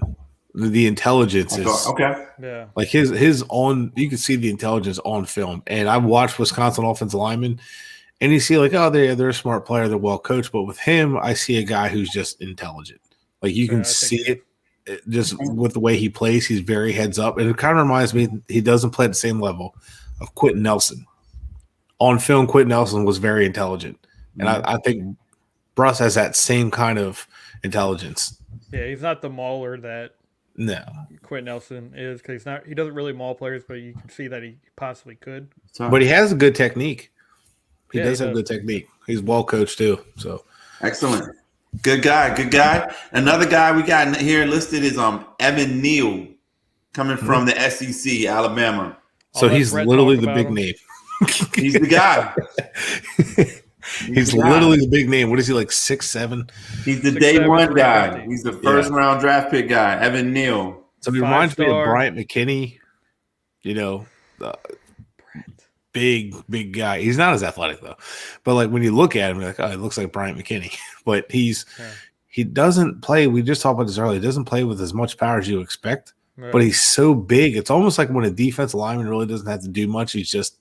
The intelligence is okay. Yeah, his on. You can see the intelligence on film, and I've watched Wisconsin offensive linemen. And you see, they're a smart player, they're well coached. But with him, I see a guy who's just intelligent. You can see it just with the way he plays. He's very heads up. And it kind of reminds me, he doesn't play at the same level of Quentin Nelson. On film, Quentin Nelson was very intelligent. And I think Bruss has that same kind of intelligence. Yeah, he's not the mauler that Quentin Nelson is, because he doesn't really maul players, but you can see that he possibly could. But he has a good technique. He does have good technique. He's well coached too. So excellent. Good guy. Good guy. Another guy we got here listed is Evan Neal, coming from the SEC, Alabama. So he's literally the big name. He's the guy. He's literally the big name. What is he, like 6'7"? He's the day one guy. He's the first round draft pick guy, Evan Neal. So he reminds me of Bryant McKinney, big guy. He's not as athletic though. But like when you look at him, you're like, oh, it looks like Bryant McKinney. But he doesn't play. We just talked about this earlier. He doesn't play with as much power as you expect. Right. But he's so big. It's almost like when a defensive lineman really doesn't have to do much. He's just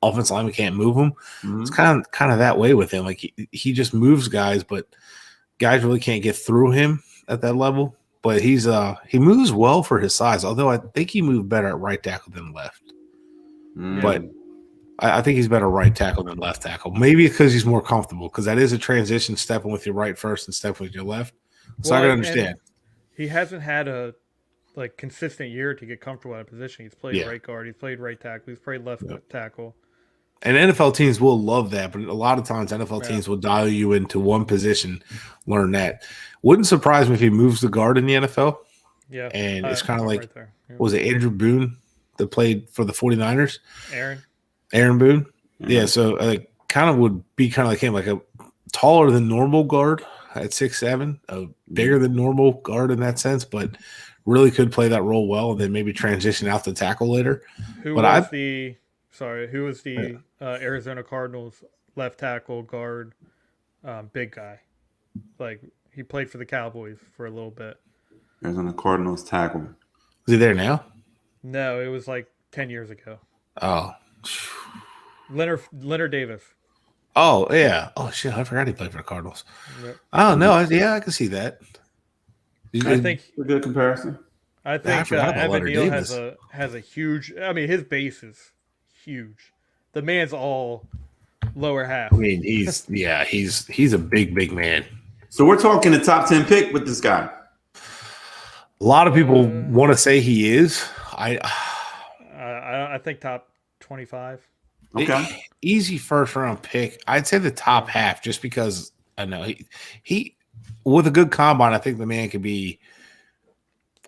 offensive lineman can't move him. Mm-hmm. It's kind of that way with him. Like he just moves guys, but guys really can't get through him at that level. But he moves well for his size. Although I think he moved better at right tackle than left. Mm. But I think he's better right tackle than left tackle. Maybe because he's more comfortable. Because that is a transition, stepping with your right first and stepping with your left. So I can understand. He hasn't had a consistent year to get comfortable at a position. He's played right guard, he's played right tackle, he's played left tackle. And NFL teams will love that, but a lot of times NFL teams will dial you into one position, learn that. Wouldn't surprise me if he moves the guard in the NFL. Yeah. And it's kind of like, was it Andrew Boone that played for the 49ers? Aaron Boone? Mm-hmm. Yeah, so kind of would be kind of like him, like a taller than normal guard at 6'7", a bigger than normal guard in that sense, but really could play that role well, and then maybe transition out to tackle later. Who was the Arizona Cardinals left tackle guard, big guy? Like he played for the Cowboys for a little bit. Arizona Cardinals tackle. Is he there now? No, it was like 10 years ago. Oh, Leonard Davis. Oh yeah. Oh shit, I forgot he played for the Cardinals. Yep. Oh no, I can see that. I think a good comparison. I think Evan Neal has a huge. I mean, his base is huge. The man's all lower half. I mean, he's a big man. So we're talking a top 10 pick with this guy. A lot of people want to say he is. I think top 25. Okay, easy first round pick. I'd say the top half, just because I know he with a good combine. I think the man could be.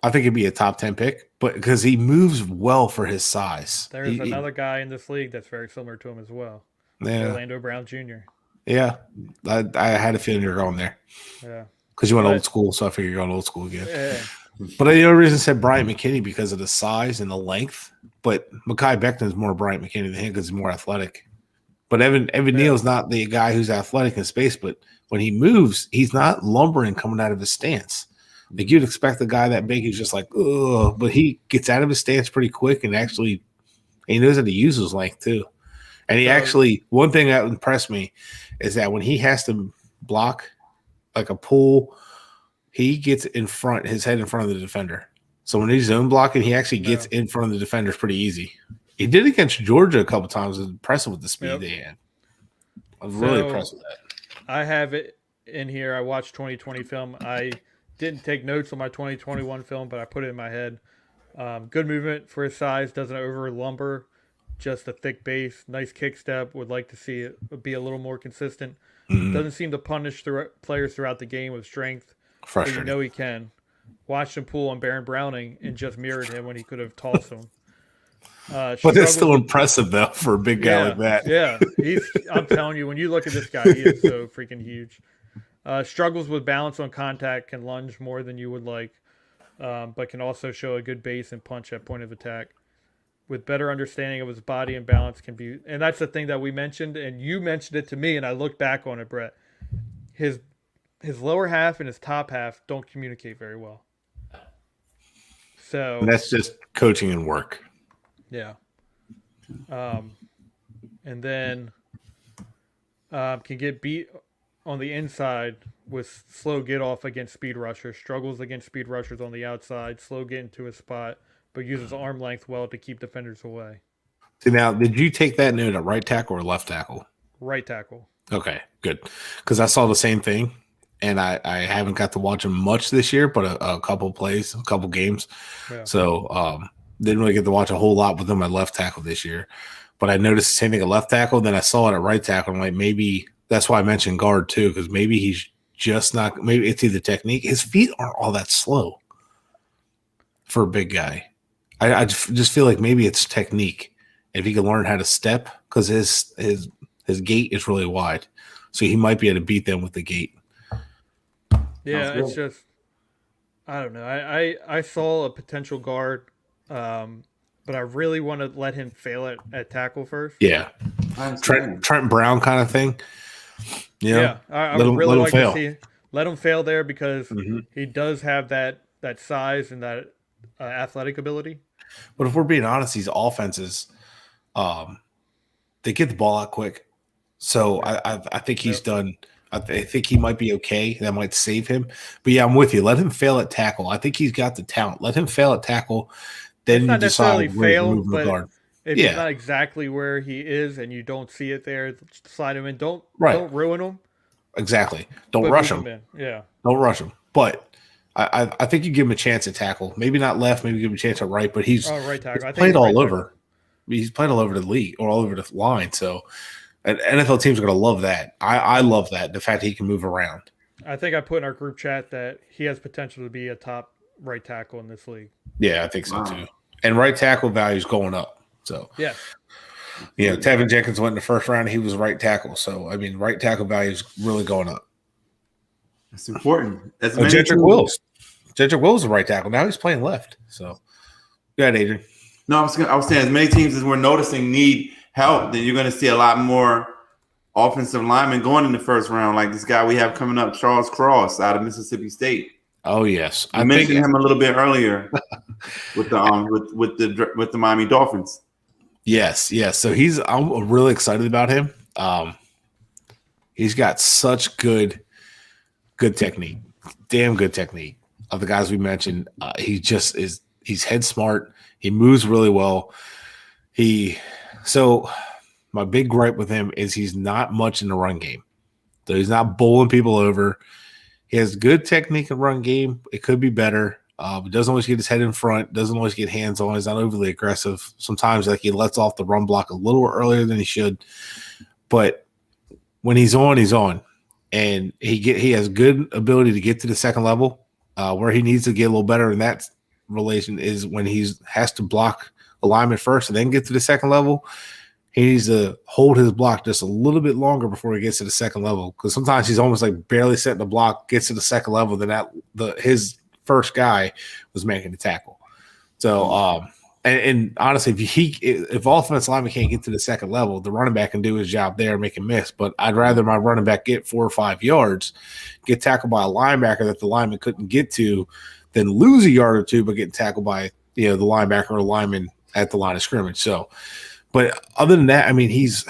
I think he'd be a top 10 pick, but because he moves well for his size. There's another guy in this league that's very similar to him as well. Yeah. Orlando Brown Jr. Yeah, I had a feeling you were going there. Yeah, because you went old school, so I figured you're going old school again. Yeah. But the only reason I said Bryant McKinney because of the size and the length. But Mekhi Becton's more Bryant McKinney than him because he's more athletic. But Evan Neal's not the guy who's athletic in space, but when he moves, he's not lumbering coming out of his stance. Like you'd expect a guy that big who's just like, ugh, but he gets out of his stance pretty quick and actually he knows how to use his length too. And he actually, one thing that impressed me is that when he has to block like a pull, he gets his head in front of the defender. So when he's zone blocking, he actually gets in front of the defenders pretty easy. He did against Georgia a couple times. It was impressive with the speed they had. I was really impressed with that. I have it in here. I watched 2020 film. I didn't take notes on my 2021 film, but I put it in my head. Good movement for his size. Doesn't over lumber. Just a thick base. Nice kick step. Would like to see it be a little more consistent. Mm-hmm. Doesn't seem to punish players throughout the game with strength. Frustrating. But you know he can. Watched him pull on Baron Browning and just mirrored him when he could have tossed him. But it's still impressive, though, for a big guy like that. Yeah. I'm telling you, when you look at this guy, he is so freaking huge. Struggles with balance on contact, can lunge more than you would like, but can also show a good base and punch at point of attack. With better understanding of his body and balance can be, and that's the thing that we mentioned, and you mentioned it to me, and I looked back on it, Brett. His lower half and his top half don't communicate very well. So and that's just coaching and work. Yeah. And then can get beat on the inside with slow get off against speed rushers, struggles against speed rushers on the outside, slow get into his spot, but uses arm length well to keep defenders away. See, now, did you take that note at right tackle or left tackle? Right tackle. Okay, good. Because I saw the same thing, and I haven't got to watch him much this year, but a couple plays, a couple games. Yeah. So didn't really get to watch a whole lot with him at left tackle this year. but I noticed the same thing at left tackle. Then I saw it at right tackle. I'm like, maybe that's why I mentioned guard too, because maybe he's just not. Maybe it's either technique. His feet aren't all that slow for a big guy. I just feel like maybe it's technique. If he can learn how to step, because his gait is really wide, so he might be able to beat them with the gait. Yeah, it's just I don't know. I saw a potential guard, but I really want to let him fail at tackle first. Yeah, Trent Brown kind of thing. Yeah, I would really like to see let him fail there because he does have that size and that athletic ability. But if we're being honest, these offenses, they get the ball out quick. So I think he's done. I think he might be okay. That might save him. But yeah, I'm with you. Let him fail at tackle. I think he's got the talent. Let him fail at tackle. Then you decide where to move the guard. If he's not exactly where he is and you don't see it there, slide him in. Don't ruin him. Exactly. Don't rush him. Yeah. Don't rush him. But I think you give him a chance at tackle. Maybe not left. Maybe give him a chance at right. But he's right tackle. Played all over. He's played all over the league or all over the line. So NFL teams are going to love that. I love that, the fact that he can move around. I think I put in our group chat that he has potential to be a top right tackle in this league. Yeah, I think so too. And right tackle value is going up. So yeah. Tevin Jenkins went in the first round. He was right tackle. So, I mean, right tackle value is really going up. That's important. Jedrick Wills. Jedrick Wills is a right tackle. Now he's playing left. So, go ahead, Adrian. No, I was saying as many teams as we're noticing need help, then you're going to see a lot more offensive linemen going in the first round, like this guy we have coming up, Charles Cross out of Mississippi State. Oh yes, I mentioned him a little bit earlier with the Miami Dolphins. Yes. So I'm really excited about him. He's got such good technique, damn good technique. Of the guys we mentioned, he's head smart. He moves really well. So my big gripe with him is he's not much in the run game. So he's not bowling people over. He has good technique in run game. It could be better. He doesn't always get his head in front. Doesn't always get hands on. He's not overly aggressive. Sometimes he lets off the run block a little earlier than he should. But when he's on. And he has good ability to get to the second level. Where he needs to get a little better in that relation is when he has to block alignment first and then get to the second level. He needs to hold his block just a little bit longer before he gets to the second level, because sometimes he's almost like barely setting the block, gets to the second level, then his first guy was making the tackle. So and honestly, if offensive lineman can't get to the second level, the running back can do his job there and make a miss. But I'd rather my running back get 4 or 5 yards, get tackled by a linebacker that the lineman couldn't get to, than lose a yard or two but getting tackled by the linebacker or lineman at the line of scrimmage. So, but other than that, I mean, he's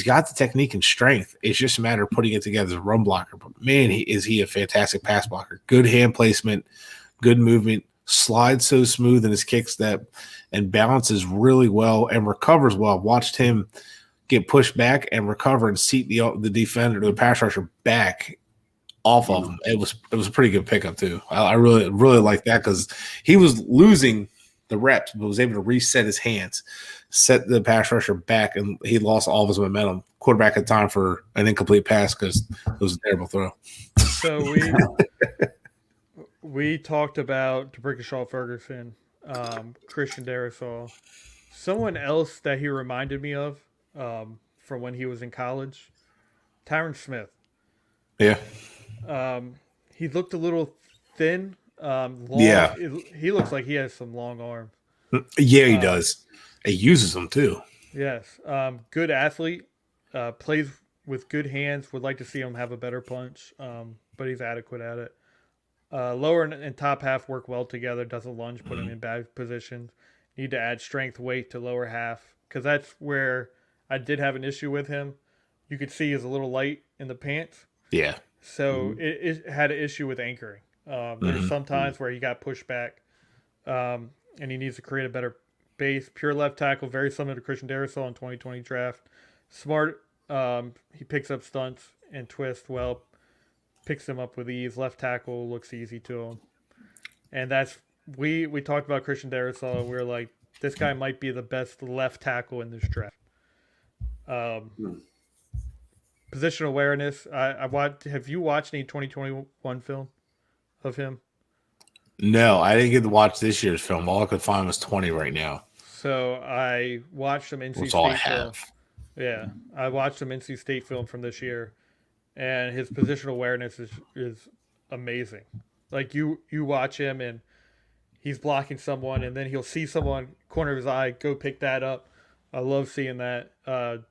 got the technique and strength. It's just a matter of putting it together as a run blocker. But man, is he a fantastic pass blocker? Good hand placement, good movement, slides so smooth in his kick step, and balances really well and recovers well. I've watched him get pushed back and recover and seat the defender, the pass rusher, back off of him. It was a pretty good pickup too. I really like that, because he was losing the reps, but was able to reset his hands, set the pass rusher back, and he lost all of his momentum. Quarterback had time for an incomplete pass because it was a terrible throw. So we talked about D'Brickashaw Ferguson, Christian Darrisaw. Someone else that he reminded me of from when he was in college, Tyron Smith. Yeah. He looked a little thin. Long. Yeah. He looks like he has some long arms. Yeah, he does. He uses them too. Yes. Good athlete. Plays with good hands. Would like to see him have a better punch, but he's adequate at it. Lower and top half work well together. Doesn't lunge, put him in bad positions. Need to add strength, weight to lower half, because that's where I did have an issue with him. You could see he's a little light in the pants. Yeah. So it had an issue with anchoring. There's some times where he got pushed back, and he needs to create a better base. Pure left tackle, very similar to Christian Darrisaw in 2020 draft. Smart. He picks up stunts and twists well. Picks him up with ease. Left tackle looks easy to him. And that's we talked about Christian Darrisaw. We were like, this guy might be the best left tackle in this draft. Position awareness. I watched. Have you watched any 2021 film of him? No, I didn't get to watch this year's film. All I could find was 20 right now. So I watched some NC That's all I State film. have. Yeah, I watched some NC State film from this year, and his positional awareness is amazing. Like you watch him and he's blocking someone, and then he'll see someone corner of his eye, go pick that up. I love seeing that.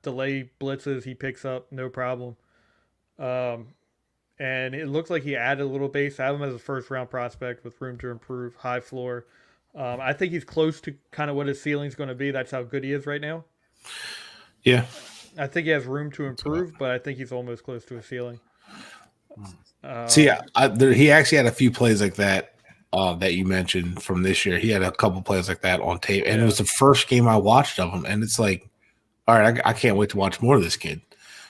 Delay blitzes he picks up, no problem. And it looks like he added a little base. I have him as a first-round prospect with room to improve, high floor. I think he's close to kind of what his ceiling's going to be. That's how good he is right now. Yeah. I think he has room to improve, but I think he's almost close to a ceiling. See, he actually had a few plays like that that you mentioned from this year. He had a couple plays like that on tape, and it was the first game I watched of him. And it's like, all right, I can't wait to watch more of this kid,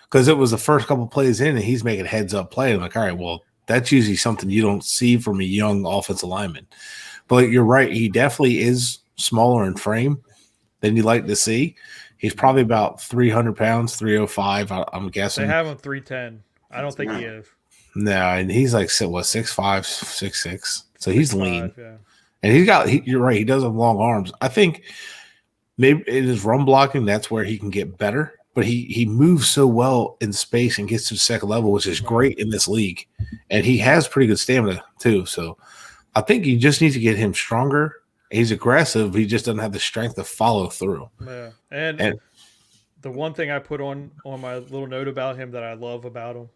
because it was the first couple plays in, and he's making heads up play. I'm like, all right, well, that's usually something you don't see from a young offensive lineman. But you're right, he definitely is smaller in frame than you like to see. He's probably about 300 pounds, 305, I'm guessing. They have him 310. I don't think he is. No, and he's like, what, 6'5", 6'6". So he's lean. Yeah. And you're right, he does have long arms. I think maybe in his run blocking, that's where he can get better. But he moves so well in space and gets to the second level, which is great in this league. And he has pretty good stamina too. So I think you just need to get him stronger. He's aggressive. He just doesn't have the strength to follow through. Yeah. And the one thing I put on my little note about him that I love about him,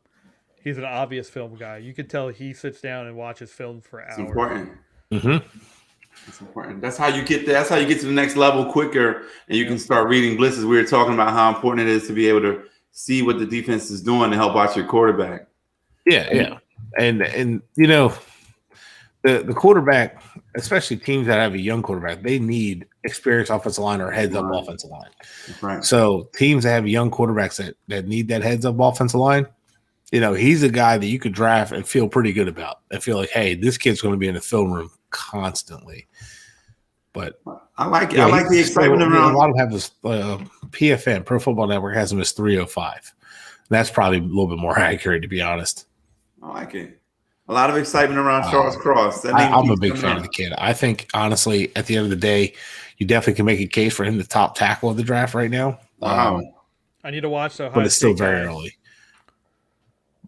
he's an obvious film guy. You could tell he sits down and watches film for hours. It's important. Mm-hmm. It's important. That's how you get there. That's how you get to the next level quicker, and you can start reading blitzes. We were talking about how important it is to be able to see what the defense is doing to help out your quarterback. Yeah. And you know, the quarterback, especially teams that have a young quarterback, they need experienced offensive line or heads up offensive line. Right. So teams that have young quarterbacks that need that heads up offensive line, you know, he's a guy that you could draft and feel pretty good about and feel like, hey, this kid's going to be in the film room constantly. But I like it. I like the excitement around. A lot of have this PFN, Pro Football Network, has him as 305. That's probably a little bit more accurate, to be honest. I like it. A lot of excitement around Charles Cross. I'm a big fan of the kid. I think, honestly, at the end of the day, you definitely can make a case for him the top tackle of the draft right now. Wow. I need to watch the. But it's still very early.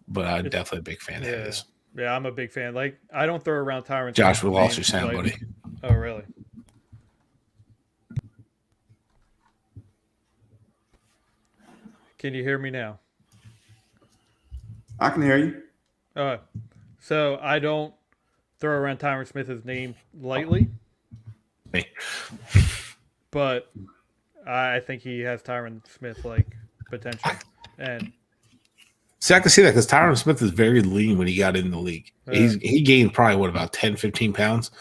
But I'm definitely a big fan of his. Yeah, I'm a big fan. Like, I don't throw around Tyron. Josh, we lost your sound, buddy. Oh, really? Can you hear me now? I can hear you. So I don't throw around Tyron Smith's name lightly. But I think he has Tyron Smith like potential. And see, I can see that because Tyron Smith is very lean when he got in the league. He gained probably about 10, 15 pounds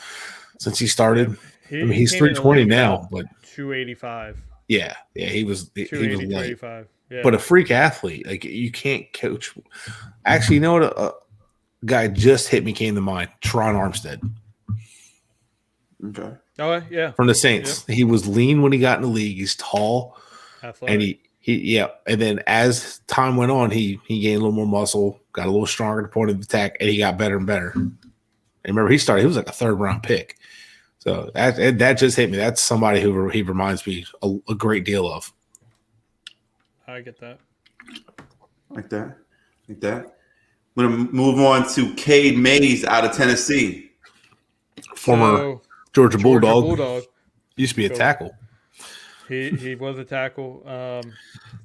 since he started. He's 320 now, but 285. Yeah, he was light. 285. Yeah. But a freak athlete, like you can't coach. Actually, you know what? A guy just hit me, came to mind. Teron Armstead. Okay. Oh yeah. From the Saints, he was lean when he got in the league. He's tall, athletic. And and then as time went on, he gained a little more muscle, got a little stronger at the point of attack, and he got better and better. And remember, he was like a 3rd round pick. So that just hit me. That's somebody who he reminds me a great deal of. I get that. Like that. I'm going to move on to Cade Mays out of Tennessee. Former Georgia Bulldog. Used to be a tackle. He was a tackle.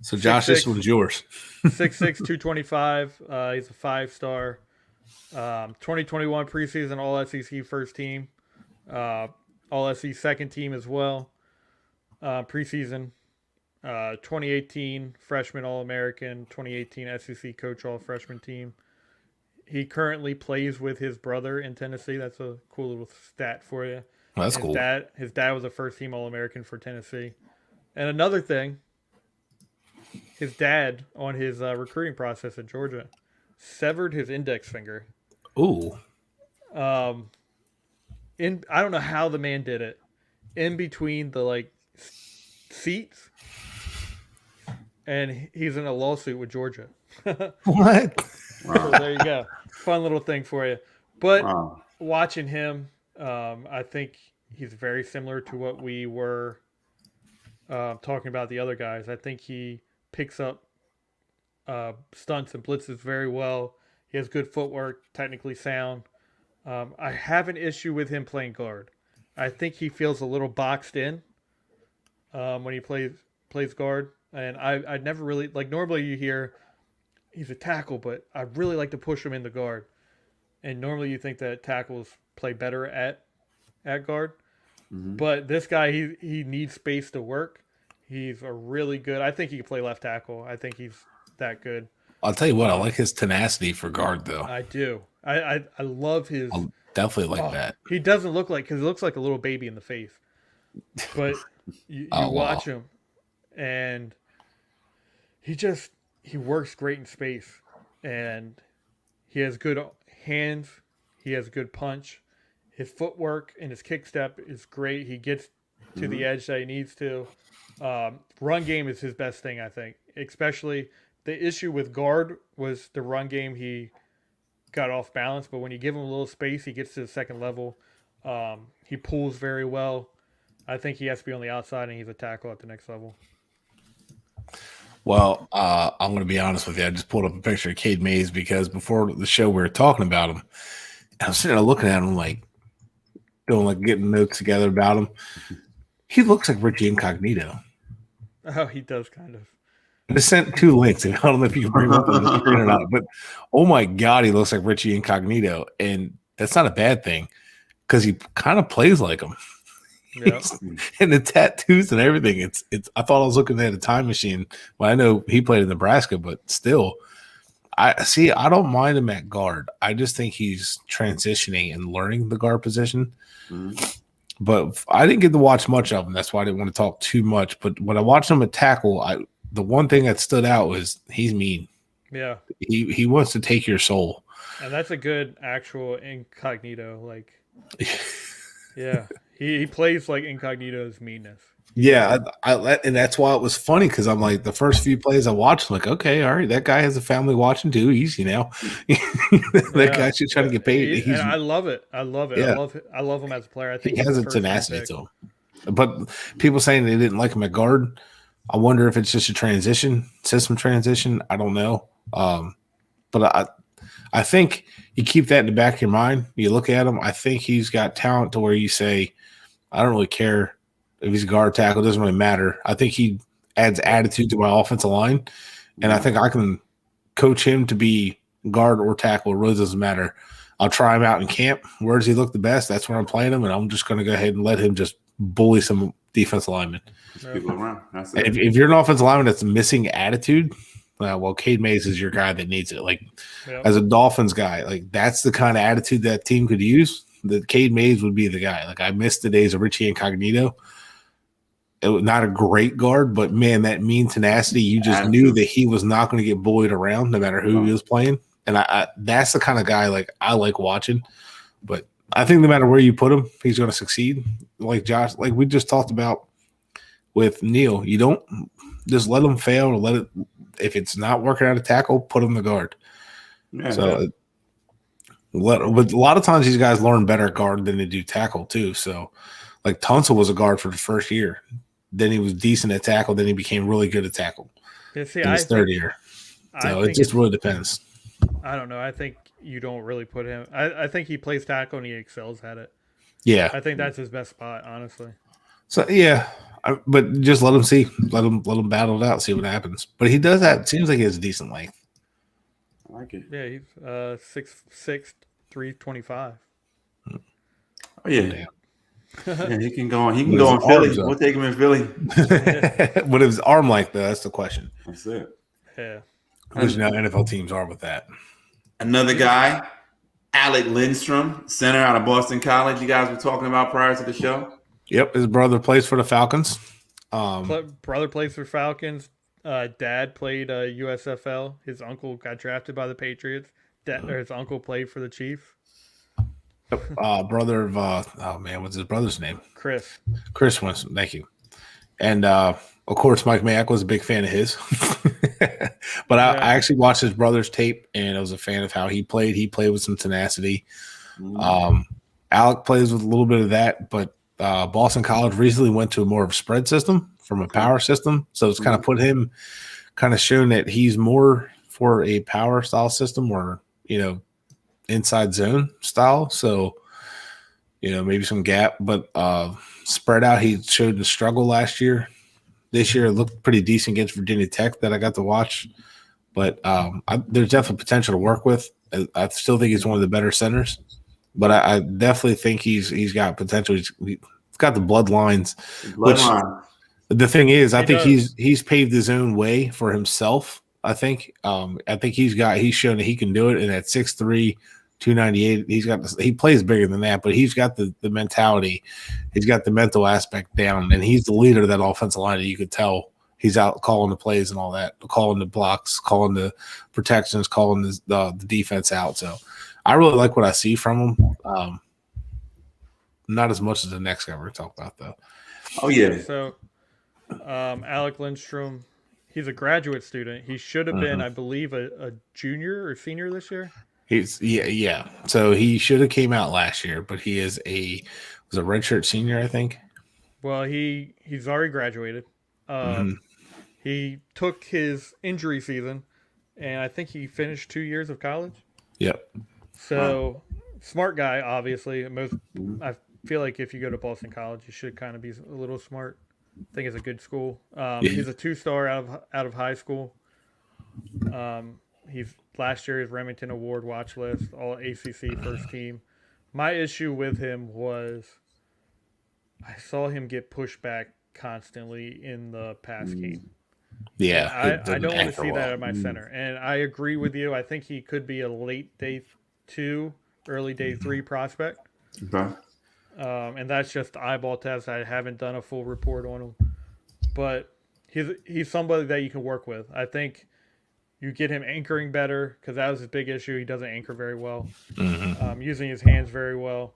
So, Josh, this one's yours. 6'6", 225. He's a 5-star. 2021 preseason All-SEC first team. All-SEC second team as well. Preseason. 2018 freshman All-American, 2018 SEC Coach All-Freshman team. He currently plays with his brother in Tennessee. That's a cool little stat for you. Oh, that's cool. His dad was a first-team All-American for Tennessee. And another thing, his dad, on his recruiting process at Georgia, severed his index finger. Ooh. I don't know how the man did it. in between the like seats, and he's in a lawsuit with Georgia. What? So there you go. Fun little thing for you. But Wow. watching him, I think he's very similar to what we were talking about the other guys. I think he picks up stunts and blitzes very well. He has good footwork, technically sound. I have an issue with him playing guard. I think he feels a little boxed in when he plays guard, and I never really like. Normally, you hear he's a tackle, but I really like to push him in the guard. And normally, you think that tackles play better at guard, but this guy he needs space to work. He's a really good. I think he can play left tackle. I think he's that good. I'll tell you what, I like his tenacity for guard, though. I do. I love his. I'll definitely like that. He doesn't look like, because he looks like a little baby in the face, but you watch him, and he works great in space, and he has good hands. He has good punch. His footwork and his kick step is great. He gets to the edge that he needs to. Run game is his best thing, I think. Especially the issue with guard was the run game. He got off balance, but when you give him a little space, he gets to the second level. He pulls very well. I think he has to be on the outside, and he's a tackle at the next level. Well, I'm going to be honest with you. I just pulled up a picture of Cade Mays because before the show we were talking about him. I was sitting there looking at him like, getting notes together about him. He looks like Richie Incognito. Oh, he does kind of. I just sent 2 links, and I don't know if you can bring them up on the screen or not, but oh my God, he looks like Richie Incognito. And that's not a bad thing because he kind of plays like him. Yeah. And the tattoos and everything. It's. I thought I was looking at a time machine. Well, I know he played in Nebraska, but still, I don't mind him at guard. I just think he's transitioning and learning the guard position. But I didn't get to watch much of him. That's why I didn't want to talk too much. But when I watched him at tackle, the one thing that stood out was he's mean. Yeah. He wants to take your soul. And that's a good actual Incognito. Like, yeah. He plays like Incognito's meanness. Yeah, and that's why it was funny because I'm like the first few plays I watched, I'm like, okay, all right, that guy has a family watching too. Easy now. That guy should try to get paid. And I love it. I love it. Yeah. I love him as a player. I think he has a tenacity to him. But people saying they didn't like him at guard, I wonder if it's just a system transition. I don't know. But I think you keep that in the back of your mind. You look at him. I think he's got talent to where you say, I don't really care if he's a guard tackle. It doesn't really matter. I think he adds attitude to my offensive line, and I think I can coach him to be guard or tackle. It really doesn't matter. I'll try him out in camp. Where does he look the best? That's where I'm playing him, and I'm just going to go ahead and let him just bully some defensive linemen. People around. That's it. If you're an offensive lineman that's missing attitude, well, Cade Mays is your guy that needs it. Like, as a Dolphins guy, like that's the kind of attitude that team could use. That Cade Mays would be the guy. Like, I missed the days of Richie Incognito. It was not a great guard, but man, that mean tenacity. You just knew that he was not going to get bullied around no matter who he was playing. And I that's the kind of guy like I like watching. But I think no matter where you put him, he's going to succeed. Like Josh, like we just talked about with Neil, you don't just let him fail or let it. If it's not working out a tackle, put him the guard. Yeah, but a lot of times these guys learn better at guard than they do tackle too. So, like Tunsil was a guard for the first year, then he was decent at tackle, then he became really good at tackle in his third year. So it just really depends. I don't know. I think you don't really put him. I think he plays tackle and he excels at it. Yeah, I think that's his best spot, honestly. So yeah, but just let him see, let him battle it out, see what happens. But he does that. Seems like he has a decent length. I like it. Yeah, he's 6'6", 325. Oh yeah. Yeah, he can go on. He can With go his in Philly. arms up. We'll take him in Philly. But his arm length, though, that's the question. That's it. Yeah. Which now NFL teams are with that. Another guy, Alec Lindstrom, center out of Boston College. You guys were talking about prior to the show. Yep, his brother plays for the Falcons. Brother plays for Falcons. Dad played USFL. His uncle got drafted by the Patriots. His uncle played for the Chiefs. Brother of oh man, what's his brother's name? Chris Winston. Thank you. And of course, Mike Mayock was a big fan of his. But I actually watched his brother's tape, and I was a fan of how he played. He played with some tenacity. Alec plays with a little bit of that, but Boston College recently went to a more of a spread system from a power system. So it's kind of put him, kind of shown that he's more for a power style system or, inside zone style. So, maybe some gap, but spread out, he showed the struggle last year. This year it looked pretty decent against Virginia Tech that I got to watch. But there's definitely potential to work with. I still think he's one of the better centers. But I definitely think he's got potential. He's got the bloodlines. The thing is, I think he's paved his own way for himself. I think he's shown that he can do it. And at 6'3", 298, he plays bigger than that, but he's got the mentality. He's got the mental aspect down, and he's the leader of that offensive line. You could tell he's out calling the plays and all that, calling the blocks, calling the protections, calling the defense out. So I really like what I see from him. Not as much as the next guy we're going to talk about, though. Oh, yeah. So Alec Lindstrom, he's a graduate student. He should have been, I believe, a junior or senior this year. Yeah. So he should have came out last year, but he was a redshirt senior, I think. Well, he's already graduated. He took his injury season, and I think he finished 2 years of college. Yep. So smart guy, obviously. I feel like if you go to Boston College, you should kind of be a little smart. I think it's a good school. He's a 2-star out of high school. He's last year his Remington Award watch list, all ACC first team. My issue with him was I saw him get pushed back constantly in the pass game. Yeah, I don't want to see that at my center. And I agree with you. I think he could be a late day 2, early day 3 prospect. Okay. And that's just eyeball test. I haven't done a full report on him, but he's somebody that you can work with. I think you get him anchoring better because that was his big issue. He doesn't anchor very well, using his hands very well.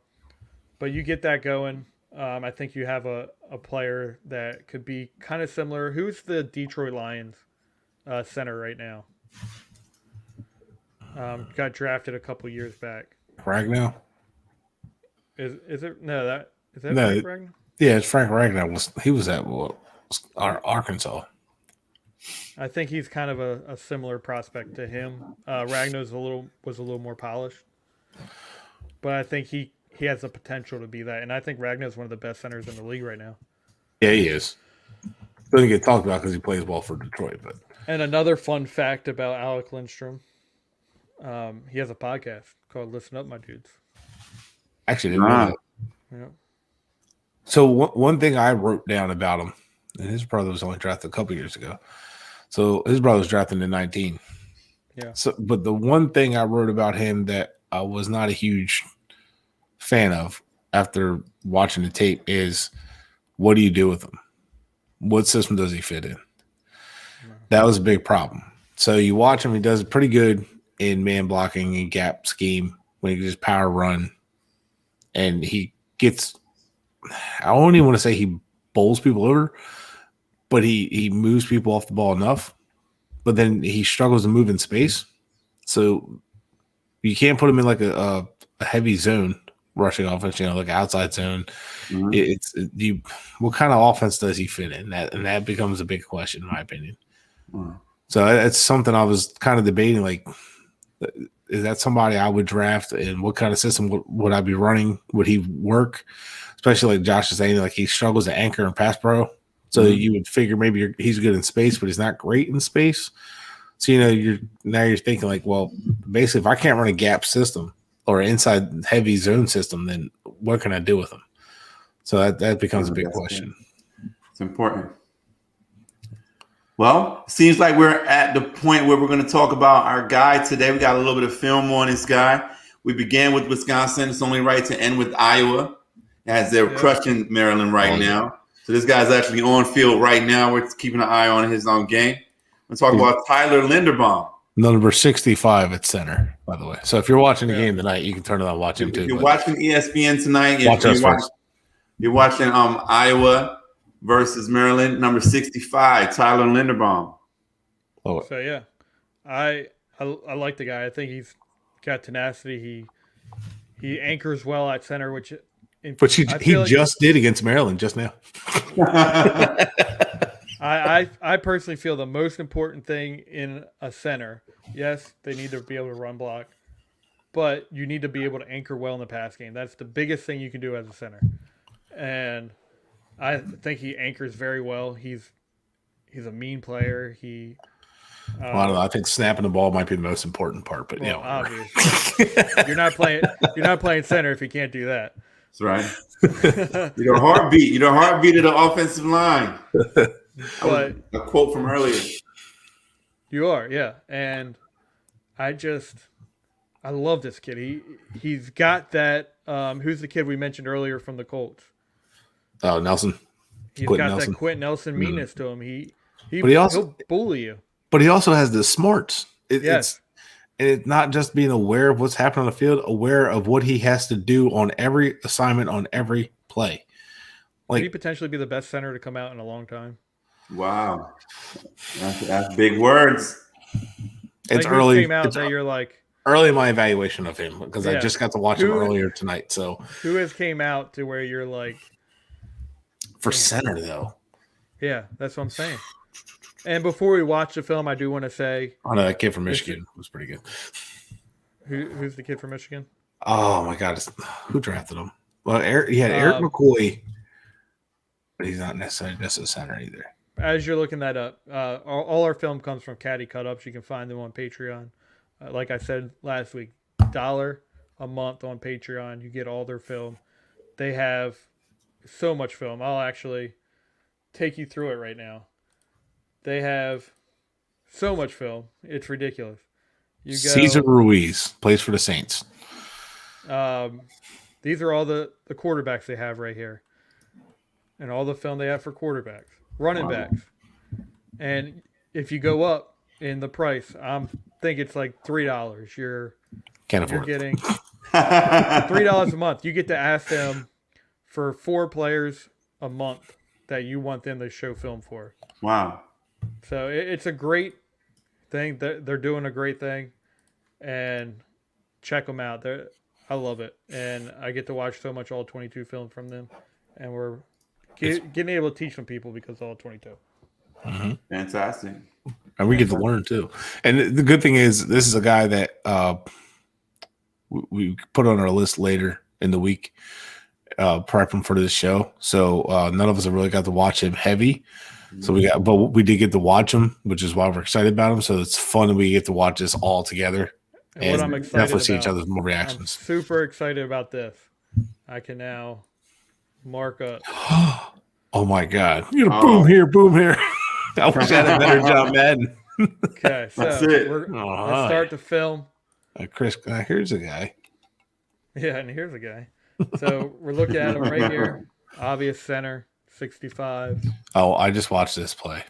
But you get that going. I think you have a player that could be kind of similar. Who's the Detroit Lions center right now? Got drafted a couple years back. Ragnow? Is it no that is that No, Frank Ragnow? Yeah, it's Frank Ragnow. He was at Arkansas. I think he's kind of a similar prospect to him. Ragnow's was a little more polished, but I think he has the potential to be that. And I think Ragnow's one of the best centers in the league right now. Yeah, he is. Doesn't get talked about because he plays well for Detroit. But and another fun fact about Alec Lindstrom, he has a podcast called "Listen Up, My Dudes." Actually, didn't know that. Yeah. So one thing I wrote down about him, and his brother was only drafted a couple years ago. So his brother was drafted in 19. Yeah. So, but the one thing I wrote about him that I was not a huge fan of after watching the tape is, what do you do with him? What system does he fit in? That was a big problem. So you watch him; he does pretty good in man blocking and gap scheme when he can just power run, and he gets. I don't even want to say he bowls people over, but he moves people off the ball enough. But then he struggles to move in space, so you can't put him in like a heavy zone rushing offense. Like outside zone. What kind of offense does he fit in? That becomes a big question in my opinion. So that's something I was kind of debating. Like, is that somebody I would draft, and what kind of system would I be running? Would he work? Especially like Josh is saying, like he struggles to anchor and pass pro. So you would figure maybe he's good in space, but he's not great in space. So you're thinking like, well, basically, if I can't run a gap system or inside heavy zone system, then what can I do with him? So that becomes a big question. It's important. Well, seems like we're at the point where we're going to talk about our guy today. We got a little bit of film on this guy. We began with Wisconsin. It's only right to end with Iowa, as they're crushing Maryland right now. So this guy's actually on field right now. We're keeping an eye on his own game. We're talking about Tyler Linderbaum. Number 65 at center, by the way. So if you're watching the game tonight, you can turn it on and watch him too. If you're watching ESPN tonight, you're watching Iowa versus Maryland, number 65, Tyler Linderbaum. Oh. So yeah, I like the guy. I think he's got tenacity. He anchors well at center, which he just did against Maryland just now. I personally feel the most important thing in a center, yes, they need to be able to run block, but you need to be able to anchor well in the pass game. That's the biggest thing you can do as a center. And I think he anchors very well. He's a mean player. I don't know. I think snapping the ball might be the most important part, but obviously. You're not playing center if you can't do that. That's right. You're a heartbeat of the offensive line. But a quote from earlier. You are, yeah. And I love this kid. He's got that who's the kid we mentioned earlier from the Colts? Oh, Nelson. He's got Nelson. That Quentin Nelson meanness to him. He'll bully you. But he also has the smarts. It's not just being aware of what's happening on the field, aware of what he has to do on every assignment, on every play. Could he potentially be the best center to come out in a long time? Wow. That's big words. It's early. You're like early in my evaluation of him because I just got to watch him earlier tonight. So who has came out to where you're like for center though? Yeah, that's what I'm saying. And before we watch the film, I do want to say, that kid from Michigan was pretty good. Who's the kid from Michigan? Oh my God, who drafted him? Well, Eric McCoy, but he's not necessarily just a center either. As you're looking that up, all our film comes from Caddy Cut-Ups. You can find them on Patreon. Like I said last week, $1 a month on Patreon. You get all their film. They have so much film. I'll actually take you through it right now. They have so much film. It's ridiculous. Cesar Ruiz plays for the Saints. These are all the quarterbacks they have right here. And all the film they have for quarterbacks. Running backs. And if you go up in the price, I think it's like $3. You're getting $3 a month. You get to ask them for 4 players a month that you want them to show film for. Wow. So it's a great thing. They're doing a great thing. And check them out. I love it. And I get to watch so much All 22 film from them. And we're getting able to teach some people because of All 22. Mm-hmm. Fantastic. And we get to learn too. And the good thing is this is a guy that we put on our list later in the week, prepping for this show. So none of us have really got to watch him heavy. So but we did get to watch him, which is why we're excited about him. So it's fun that we get to watch this all together. And what I'm excited definitely see each other's more reactions. I'm super excited about this. I can now mark up. Oh my God. You're going to boom here, boom here. I wish I had a better job, Madden. Okay, so let's start the film. Chris, here's a guy. Yeah, and here's a guy. So we're looking at him right here. Obvious center, 65. Oh, I just watched this play.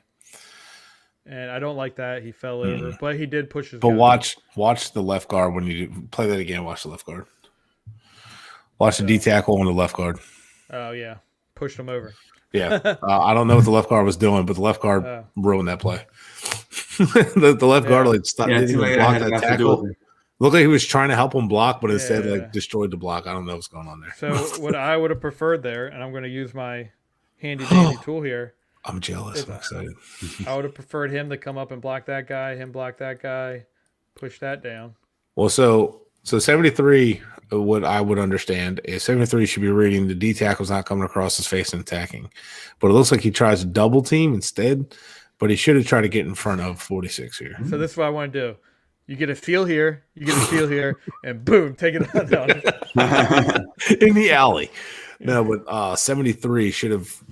And I don't like that. He fell over, but he did push his But guy. watch the left guard when you play that again. Watch the left guard. Watch the D tackle on the left guard. Oh, yeah. Pushed him over. Yeah. I don't know what the left guard was doing, but the left guard ruined that play. the left guard didn't even block that tackle. Looked like he was trying to help him block, but instead destroyed the block. I don't know what's going on there. So what I would have preferred there, and I'm going to use my handy dandy tool here. I'm jealous. I'm excited. I would have preferred him to come up and block that guy, him block that guy, push that down. Well, so 73, what I would understand is 73 should be reading the D tackle's not coming across his face and attacking. But it looks like he tries to double team instead, but he should have tried to get in front of 46 here. So this is what I want to do. You get a steal here, and boom, take it down. In the alley. No, but 73 should have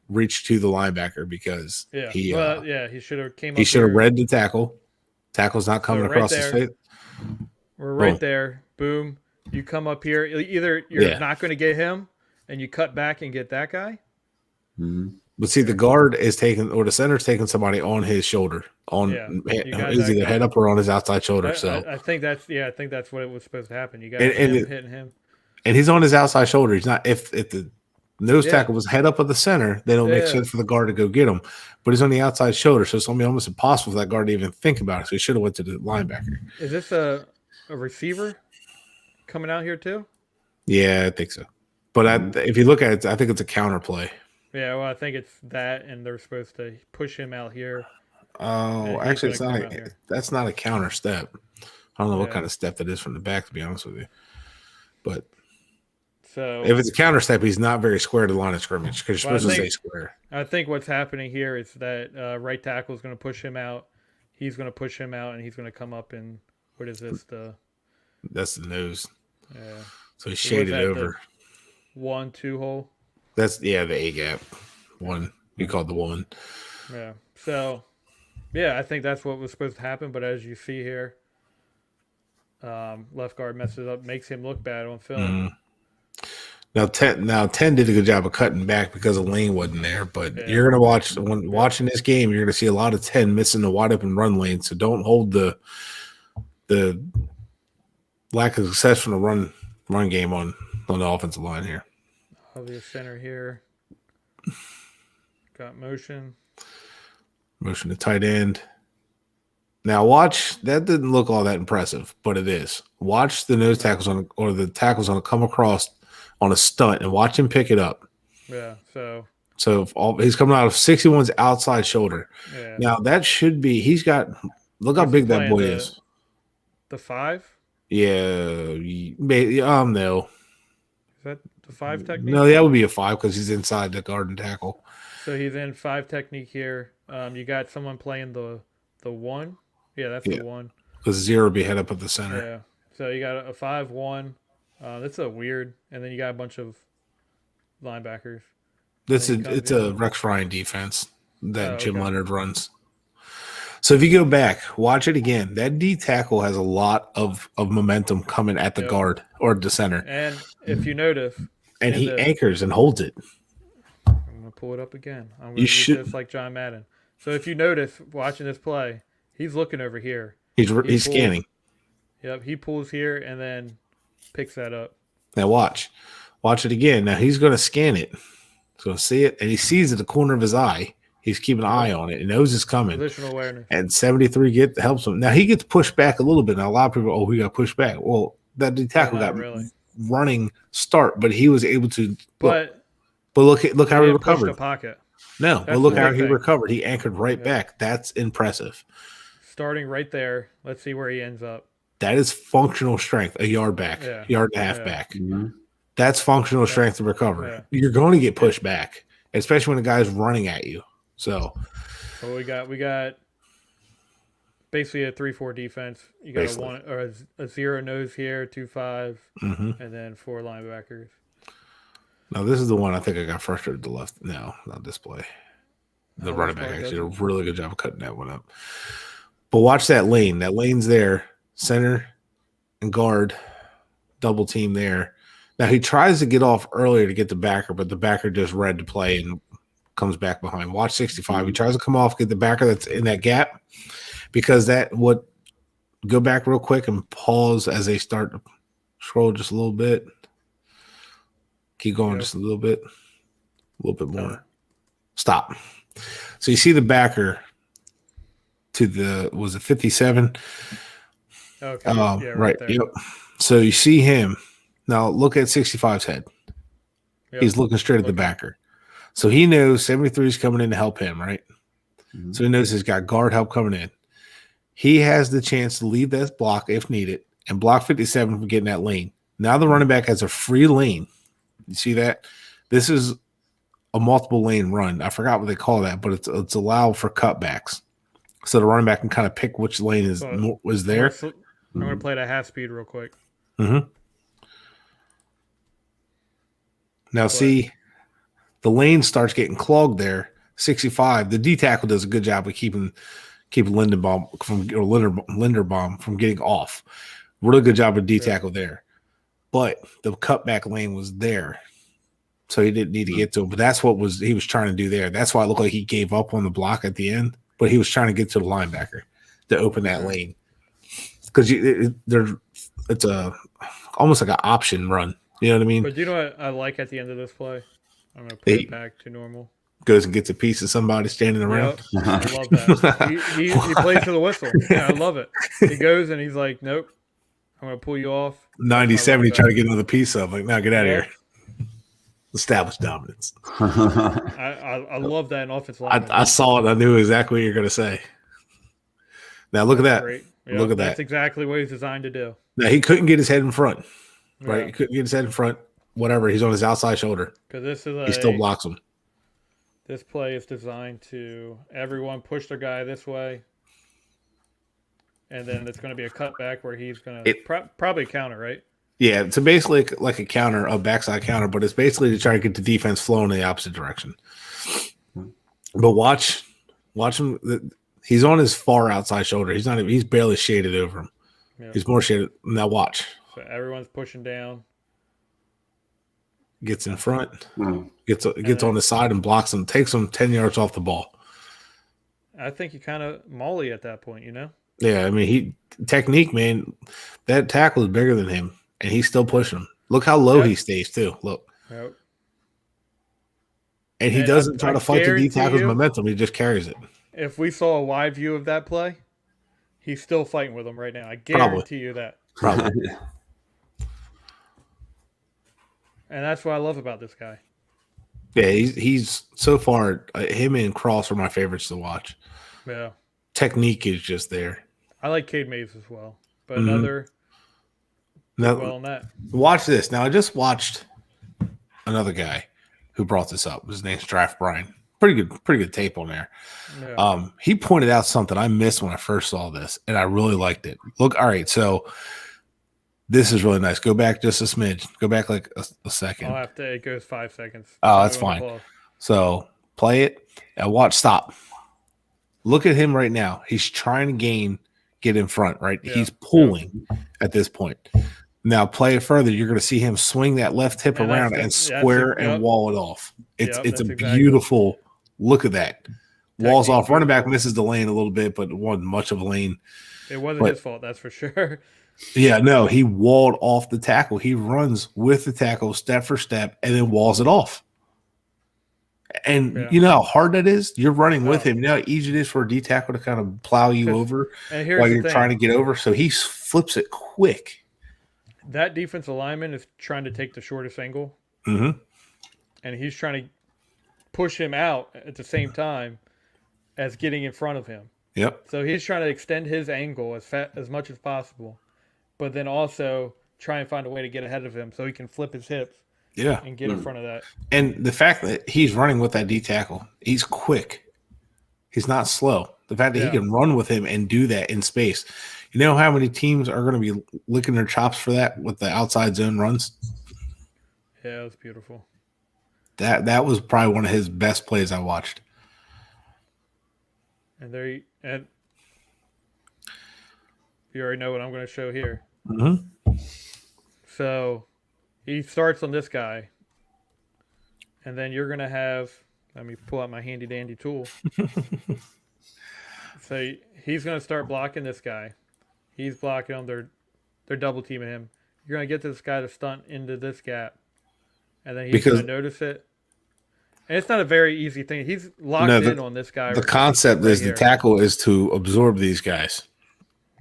reached to the linebacker because he should have came up. He should have read the tackle. Tackle's not coming across his face. We're right there. Boom. You come up here. Either you're not going to get him and you cut back and get that guy, But see, the guard is taking, or the center's taking somebody on his shoulder, is either head up or on his outside shoulder. I think that's what it was supposed to happen. You got hitting him, and he's on his outside shoulder. He's not. If the nose tackle was head up of the center, then it'll make sense for the guard to go get him. But he's on the outside shoulder, so it's going to be almost impossible for that guard to even think about it. So he should have went to the linebacker. Is this a receiver coming out here too? Yeah, I think so. But if you look at it, I think it's a counter play. Yeah, well, I think it's that, and they're supposed to push him out here. Oh, actually, it's not. That's not a counter step. I don't know what kind of step that is from the back, to be honest with you. But so if it's a counter step, he's not very square to the line of scrimmage because you're supposed to stay square. I think what's happening here is that right tackle is going to push him out. He's going to push him out, and he's going to come up and what is this? That's the nose. Yeah. So he's shaded over. 1-2 hole. That's the A gap. One. You called the one. Yeah. So, I think that's what was supposed to happen. But as you see here, left guard messes up, makes him look bad on film. Mm-hmm. Now 10 did a good job of cutting back because the lane wasn't there. But you're gonna watching this game, you're gonna see a lot of 10 missing the wide open run lane. So don't hold the lack of success from the run game on the offensive line here. Obvious center here. Got motion. Motion to tight end. Now watch, that didn't look all that impressive, but it is. Watch the nose tackles or the tackles on come across on a stunt and watch him pick it up. Yeah, so he's coming out of 61's outside shoulder. Yeah. Now that should be, look how big that boy is. The 5? Yeah, no. Is that the 5 technique? No, that would be a 5 because he's inside the guard and tackle. So he's in 5 technique here. You got someone playing the 1. Yeah, that's the 1. Because 0 would be head up at the center. Yeah. So you got a 5-1. That's a weird. And then you got a bunch of linebackers. It's a Rex Ryan defense that Jim Leonard runs. So if you go back, watch it again. That D tackle has a lot of momentum coming at the guard or the center. And if you notice, and he anchors and holds it. I'm gonna pull it up again. I'm gonna use this like John Madden. So if you notice watching this play, he's looking over here. He's scanning. Yep, he pulls here and then picks that up. Now watch it again. Now he's gonna scan it. He's gonna see it, and he sees it at the corner of his eye. He's keeping an eye on it. He knows it's coming. Positional awareness. And 73 helps him. Now he gets pushed back a little bit. Now a lot of people, he got pushed back. Well, that D tackle got running start, but he was able to. But look how he recovered. The pocket. No, but look how he recovered. He anchored right back. That's impressive. Starting right there. Let's see where he ends up. That is functional strength. A yard back, yard and a half back. Mm-hmm. That's functional strength to recover. Yeah. You're going to get pushed back, especially when the guy's running at you. So we got basically a 3-4 defense. You got a 0 nose here, 2-5, and then 4 linebackers. Now this is the one I think I got frustrated to left. No, not this play. The running back actually did a really good job of cutting that one up. But watch that lane. That lane's there, center and guard, double team there. Now he tries to get off earlier to get the backer, but the backer just read the play and comes back behind. Watch 65. He tries to come off, get the backer that's in that gap, because that would go back real quick and pause as they start to scroll just a little bit. Keep going just a little bit more. Stop. So you see the backer to the, was it 57? Okay. Right. Yep. So you see him. Now look at 65's head. Yep. He's looking straight at the backer. So he knows 73 is coming in to help him, right? Mm-hmm. So he knows he's got guard help coming in. He has the chance to leave that block if needed and block 57 from getting that lane. Now the running back has a free lane. You see that? This is a multiple lane run. I forgot what they call that, but it's allowed for cutbacks. So the running back can kind of pick which lane was there. I'm going to play it at half speed real quick. Mm-hmm. Now see, the lane starts getting clogged there. 65. The D tackle does a good job of keeping Linderbaum from getting off. Really good job of D tackle there. But the cutback lane was there. so he didn't need to get to him. But that's what he was trying to do there. That's why it looked like he gave up on the block at the end. But he was trying to get to the linebacker to open that lane because it's almost like an option run. You know what I mean? But do you know what I like at the end of this play? I'm going to put it back to normal. Goes and gets a piece of somebody standing around. Yep. I love that. He plays to the whistle. Yeah, I love it. He goes and he's like, nope, I'm going to pull you off. 90-70 trying to get another piece of like, now get out of here. Established dominance. I love that in offensive line. I saw it. I knew exactly what you're going to say. Now look at that. Great. Yep, look at that. That's exactly what he's designed to do. Now he couldn't get his head in front. Right? Yeah. He couldn't get his head in front. Whatever. He's on his outside shoulder. Because he still blocks him. This play is designed to everyone push their guy this way. And then it's going to be a cutback where he's going to probably counter, right? Yeah, it's basically like a counter, a backside counter, but it's basically to try to get the defense flowing in the opposite direction. But watch him. He's on his far outside shoulder. He's barely shaded over him. Yeah. He's more shaded. Now watch. So everyone's pushing down. Gets in front. Gets on the side and blocks him. Takes him 10 yards off the ball. I think he kind of molly at that point, you know? Yeah, I mean, technique, man. That tackle is bigger than him, and he's still pushing him. Look how low he stays, too. Look. Yep. And he doesn't try to fight the D tackle's momentum. He just carries it. If we saw a wide view of that play, he's still fighting with him right now. I guarantee you that. Probably. And that's what I love about this guy. Yeah, he's so far, him and Cross are my favorites to watch. Yeah. Technique is just there. I like Cade Mays as well. But well on that. Watch this. Now, I just watched another guy who brought this up. His name's Draft Brian. Pretty good tape on there. Yeah. He pointed out something I missed when I first saw this, and I really liked it. Look, all right, so this is really nice. Go back just a smidge. Go back like a second. It goes 5 seconds. Oh, that's fine. So play it and watch. Stop. Look at him right now. He's trying to get in front, right? Yeah. He's pulling at this point. Now play it further. You're going to see him swing that left hip around and square and wall it off. It's a beautiful look at that. Walls off. Running back misses the lane a little bit, but it wasn't much of a lane. It wasn't his fault, that's for sure. Yeah, no, he walled off the tackle. He runs with the tackle step for step and then walls it off. And you know how hard that is? You're running with him. You know how easy it is for a D tackle to kind of plow you over while you're trying to get over? So he flips it quick. That defensive lineman is trying to take the shortest angle. Mm-hmm. And he's trying to push him out at the same time as getting in front of him. Yep. So he's trying to extend his angle as much as possible, but then also try and find a way to get ahead of him so he can flip his hips. Yeah. And get in front of that. And the fact that he's running with that D tackle, he's quick. He's not slow. The fact that he can run with him and do that in space. You know how many teams are going to be licking their chops for that with the outside zone runs? Yeah, it was beautiful. That was probably one of his best plays I watched. And you already know what I'm going to show here. Mm-hmm. So he starts on this guy, and then you're going to have – let me pull out my handy-dandy tool. So he's going to start blocking this guy. He's blocking him. They're double-teaming him. You're going to get this guy to stunt into this gap, and then he's going to notice it. And it's not a very easy thing. He's locked in on this guy. The concept is the tackle is to absorb these guys.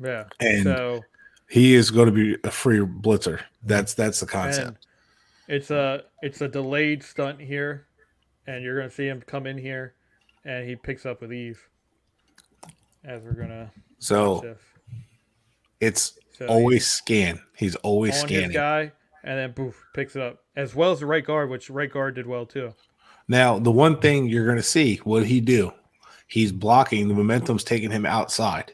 Yeah. And so he is going to be a free blitzer. That's the concept. It's a delayed stunt here, and you're going to see him come in here, and he picks up with ease. As we're going to it's always scan. He's always on scanning. His guy, and then poof, picks it up. As well as the right guard, which right guard did well too. Now, the one thing you're going to see, what did he do? He's blocking. The momentum's taking him outside.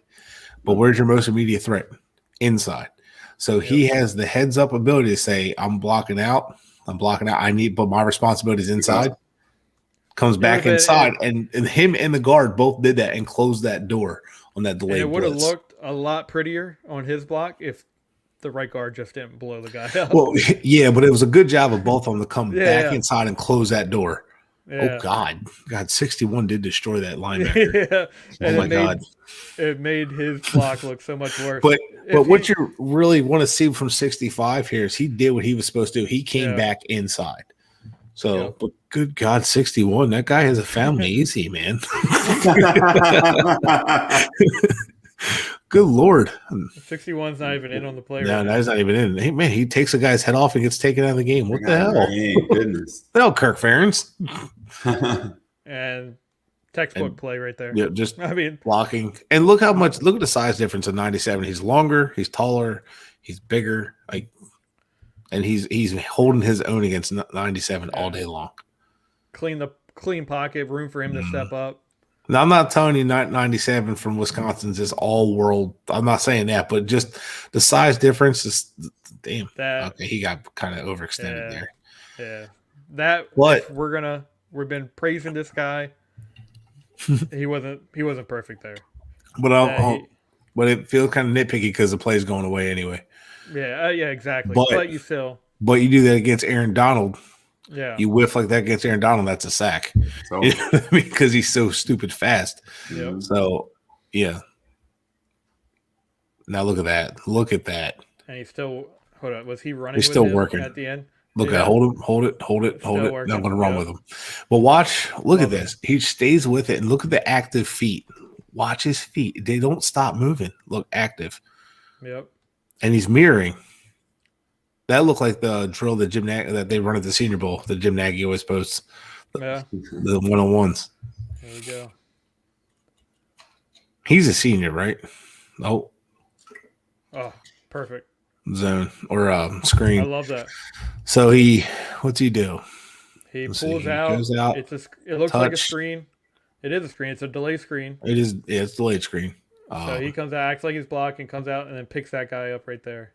But where's your most immediate threat? Inside. So he has the heads-up ability to say, I'm blocking out. But my responsibility is inside. Comes back inside. And him and the guard both did that and closed that door on that delayed blitz. It would have looked a lot prettier on his block if the right guard just didn't blow the guy up. Well, yeah, but it was a good job of both of them to come back inside and close that door. Yeah. Oh God, 61 did destroy that linebacker. Yeah. Oh my God, it made his block look so much worse. But what you really want to see from 65 here is he did what he was supposed to do. He came back inside. So, but good God, 61, that guy has a family. Easy, man. Good Lord. 61's not even in on the play. No, that's not even in. Hey, man, he takes a guy's head off and gets taken out of the game. What the hell? Goodness. No, Kirk Ferentz. And textbook play right there. Yeah, just blocking. And look at the size difference of 97. He's longer, he's taller, he's bigger, and he's holding his own against 97 all day long. Clean pocket, room for him to step up. Now, I'm not telling you 97 from Wisconsin's is all world. I'm not saying that, but just the size difference is damn. Okay, he got kind of overextended there. Yeah. We've been praising this guy. he wasn't perfect there. But but it feels kind of nitpicky because the play's going away anyway. Yeah, exactly. But you do that against Aaron Donald. Yeah, you whiff like that against Aaron Donald, that's a sack. So, you know what I mean? Because he's so stupid fast. Yep. So yeah. Now look at that. Look at that. And he's still hold on. Was he running? He's still working at the end. Look at hold it. Working. Now I'm going to run with him. But look at this. He stays with it, and look at the active feet. Watch his feet. They don't stop moving. Look active. Yep. And he's mirroring. That looked like the drill that they run at the Senior Bowl. The Jim Nagy always posts. The one-on-ones. There we go. He's a senior, right? Oh, perfect. Zone or screen. I love that. So what's he do? He pulls out. Goes out. It looks like a screen. It is a screen. It's a delay screen. It is. Yeah, it's delayed screen. So he comes out, acts like he's blocking, comes out, and then picks that guy up right there.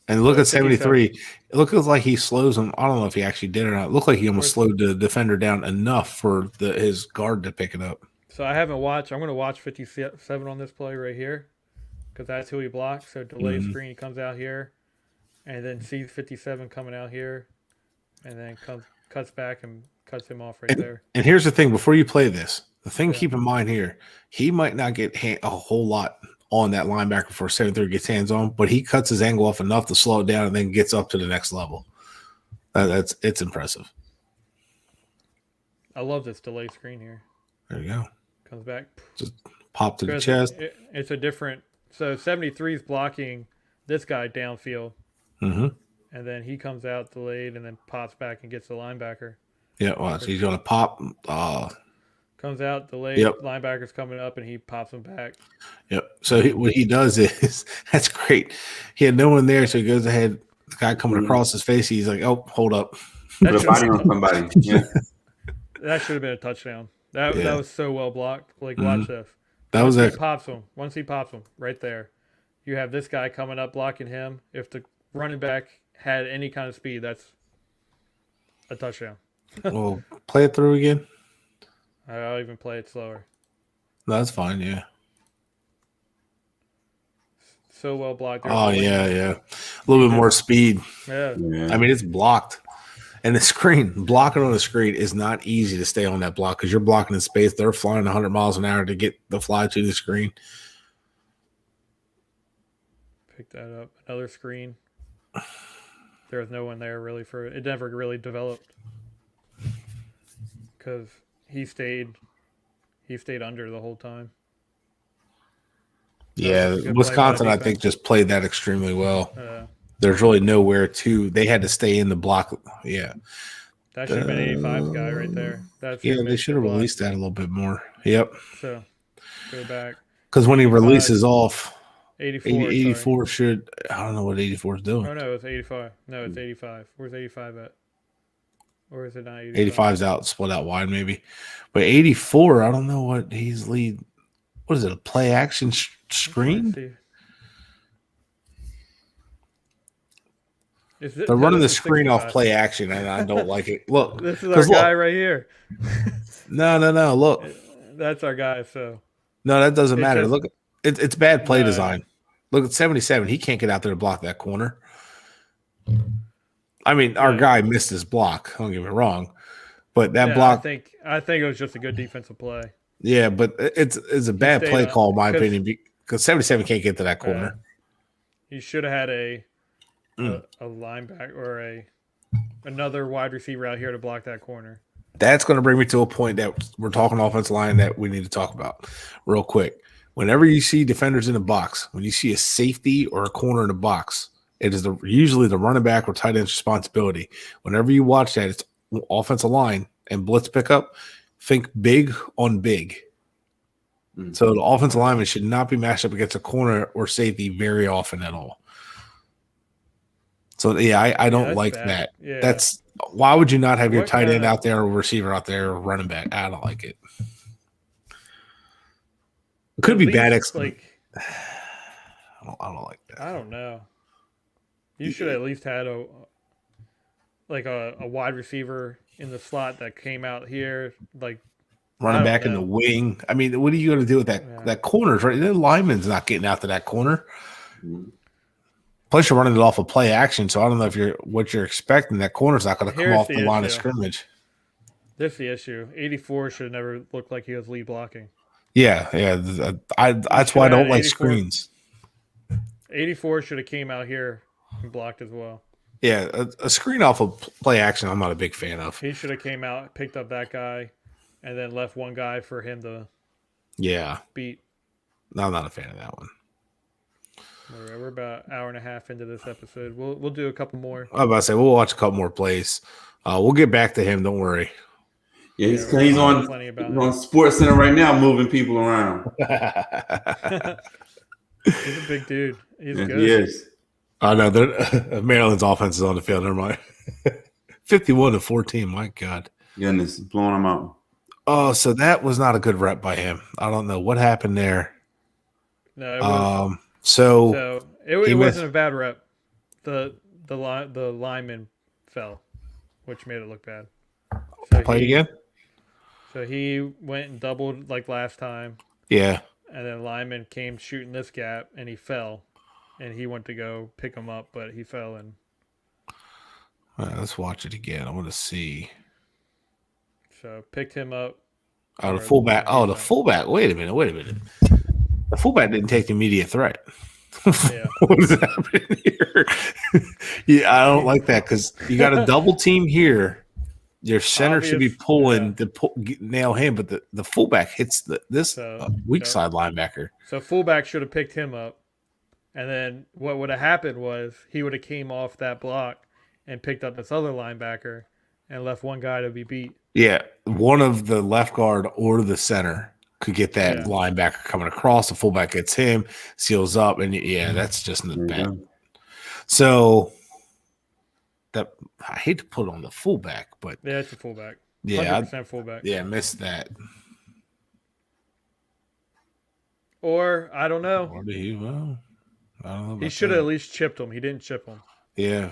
And look at 73. It looks like he slows him. I don't know if he actually did or not. It looked like he almost slowed the defender down enough for his guard to pick it up. So I haven't watched. I'm going to watch 57 on this play right here because that's who he blocks. So delay screen, he comes out here, and then sees 57 coming out here, and then cuts back and cuts him off right there. And here's the thing: before you play this, the thing keep in mind here, he might not get a whole lot on that linebacker before 73 gets hands on, but he cuts his angle off enough to slow it down and then gets up to the next level. It's impressive. I love this delay screen here. There you go. Comes back. Just pop to the chest. It's a different. So 73 is blocking this guy downfield. Mm-hmm. And then he comes out delayed and then pops back and gets the linebacker. Yeah, watch. He's going to pop. Comes out delayed. Yep. Linebacker's coming up and he pops him back. Yep. So what he does is that's great. He had no one there, so he goes ahead. The guy coming across his face. He's like, "Oh, hold up." Put a body on somebody. Yeah. That should have been a touchdown. That was so well blocked. Like, watch this. Once he pops him right there, you have this guy coming up blocking him. If the running back had any kind of speed, that's a touchdown. Well, play it through again. I'll even play it slower. No, that's fine. Yeah. So well blocked. Oh yeah. A little bit more speed. Yeah. I mean, it's blocked. And blocking on the screen is not easy to stay on that block because you're blocking in space. They're flying 100 miles an hour to get the fly to the screen. Pick that up. Another screen. There was no one there really for it. It never really developed because he stayed under the whole time. Yeah, Wisconsin, I think, just played that extremely well. There's really nowhere to. They had to stay in the block. Yeah. That should have been 85's guy right there. They should have released that a little bit more. Yep. So, go back. Because when he releases off, 84 should. I don't know what 84 is doing. Oh, no, it's 85. No, it's 85. Where's 85 at? Or is it not 85? 85's out, split out wide maybe. But 84, I don't know what he's lead. What is it, a play action screen? They're running the screen off play action, and I don't like it. Look, this is our guy right here. No. Look, that's our guy. So no, that doesn't matter. Look, it's bad play design. Look at 77. He can't get out there to block that corner. I mean, our guy missed his block. Don't get me wrong, but that block. I think it was just a good defensive play. Yeah, but it's a bad play call in my opinion because 77 can't get to that corner. He should have had a linebacker or another wide receiver out here to block that corner. That's going to bring me to a point that we're talking offensive line that we need to talk about real quick. Whenever you see defenders in the box, when you see a safety or a corner in the box, it is usually the running back or tight end's responsibility. Whenever you watch that, it's offensive line and blitz pickup. Think big on big. So the offensive lineman should not be matched up against a corner or safety very often at all. So yeah, I don't like that. Yeah. That's why would you not have your tight end out there or receiver out there or running back? I don't like it. It could be bad. I don't like that. I don't know. You should at least had a wide receiver in the slot that came out here, like running back in the wing. I mean, what are you going to do with that? Yeah. That corner's right. The lineman's not getting out to that corner. Plus, you're running it off of play action, so I don't know if what you're expecting. That corner's not going to come off the line of scrimmage. That's the issue. 84 should have never looked like he was lead blocking. Yeah. That's why I don't like screens. 84 should have came out here and blocked as well. Yeah, a screen off of play action, I'm not a big fan of. He should have came out, picked up that guy, and then left one guy for him to beat. No, I'm not a fan of that one. We're about an hour and a half into this episode. We'll do a couple more. I was about to say, we'll watch a couple more plays. We'll get back to him. Don't worry. Yeah, he's on Sports Center right now moving people around. He's a big dude. He's good. He is. I know. Maryland's offense is on the field. Never mind. 51-14. My God. Goodness, blowing him out. Oh, so that was not a good rep by him. I don't know what happened there. No, it was, so it wasn't a bad rep. The lineman fell, which made it look bad. So play again. So he went and doubled like last time. Yeah. And then lineman came shooting this gap, and he fell. And he went to go pick him up, but he fell in. All right, let's watch it again. I want to see. So picked him up. Oh, the fullback. The fullback. Wait a minute. The fullback didn't take the immediate threat. Yeah. What is happening here? Yeah, I don't like that because you got a double team here. Your center should be pulling to nail him, but the fullback hits this weak side linebacker. So fullback should have picked him up. And then what would have happened was he would have came off that block and picked up this other linebacker and left one guy to be beat. Yeah, one of the left guard or the center could get that linebacker coming across. The fullback gets him, seals up, and that's just bad. So that I hate to put it on the fullback, but it's a fullback. 100% fullback. Yeah, missed that. Or I don't know. Or did he? Well, I don't know. He should have at least chipped him. He didn't chip him. Yeah.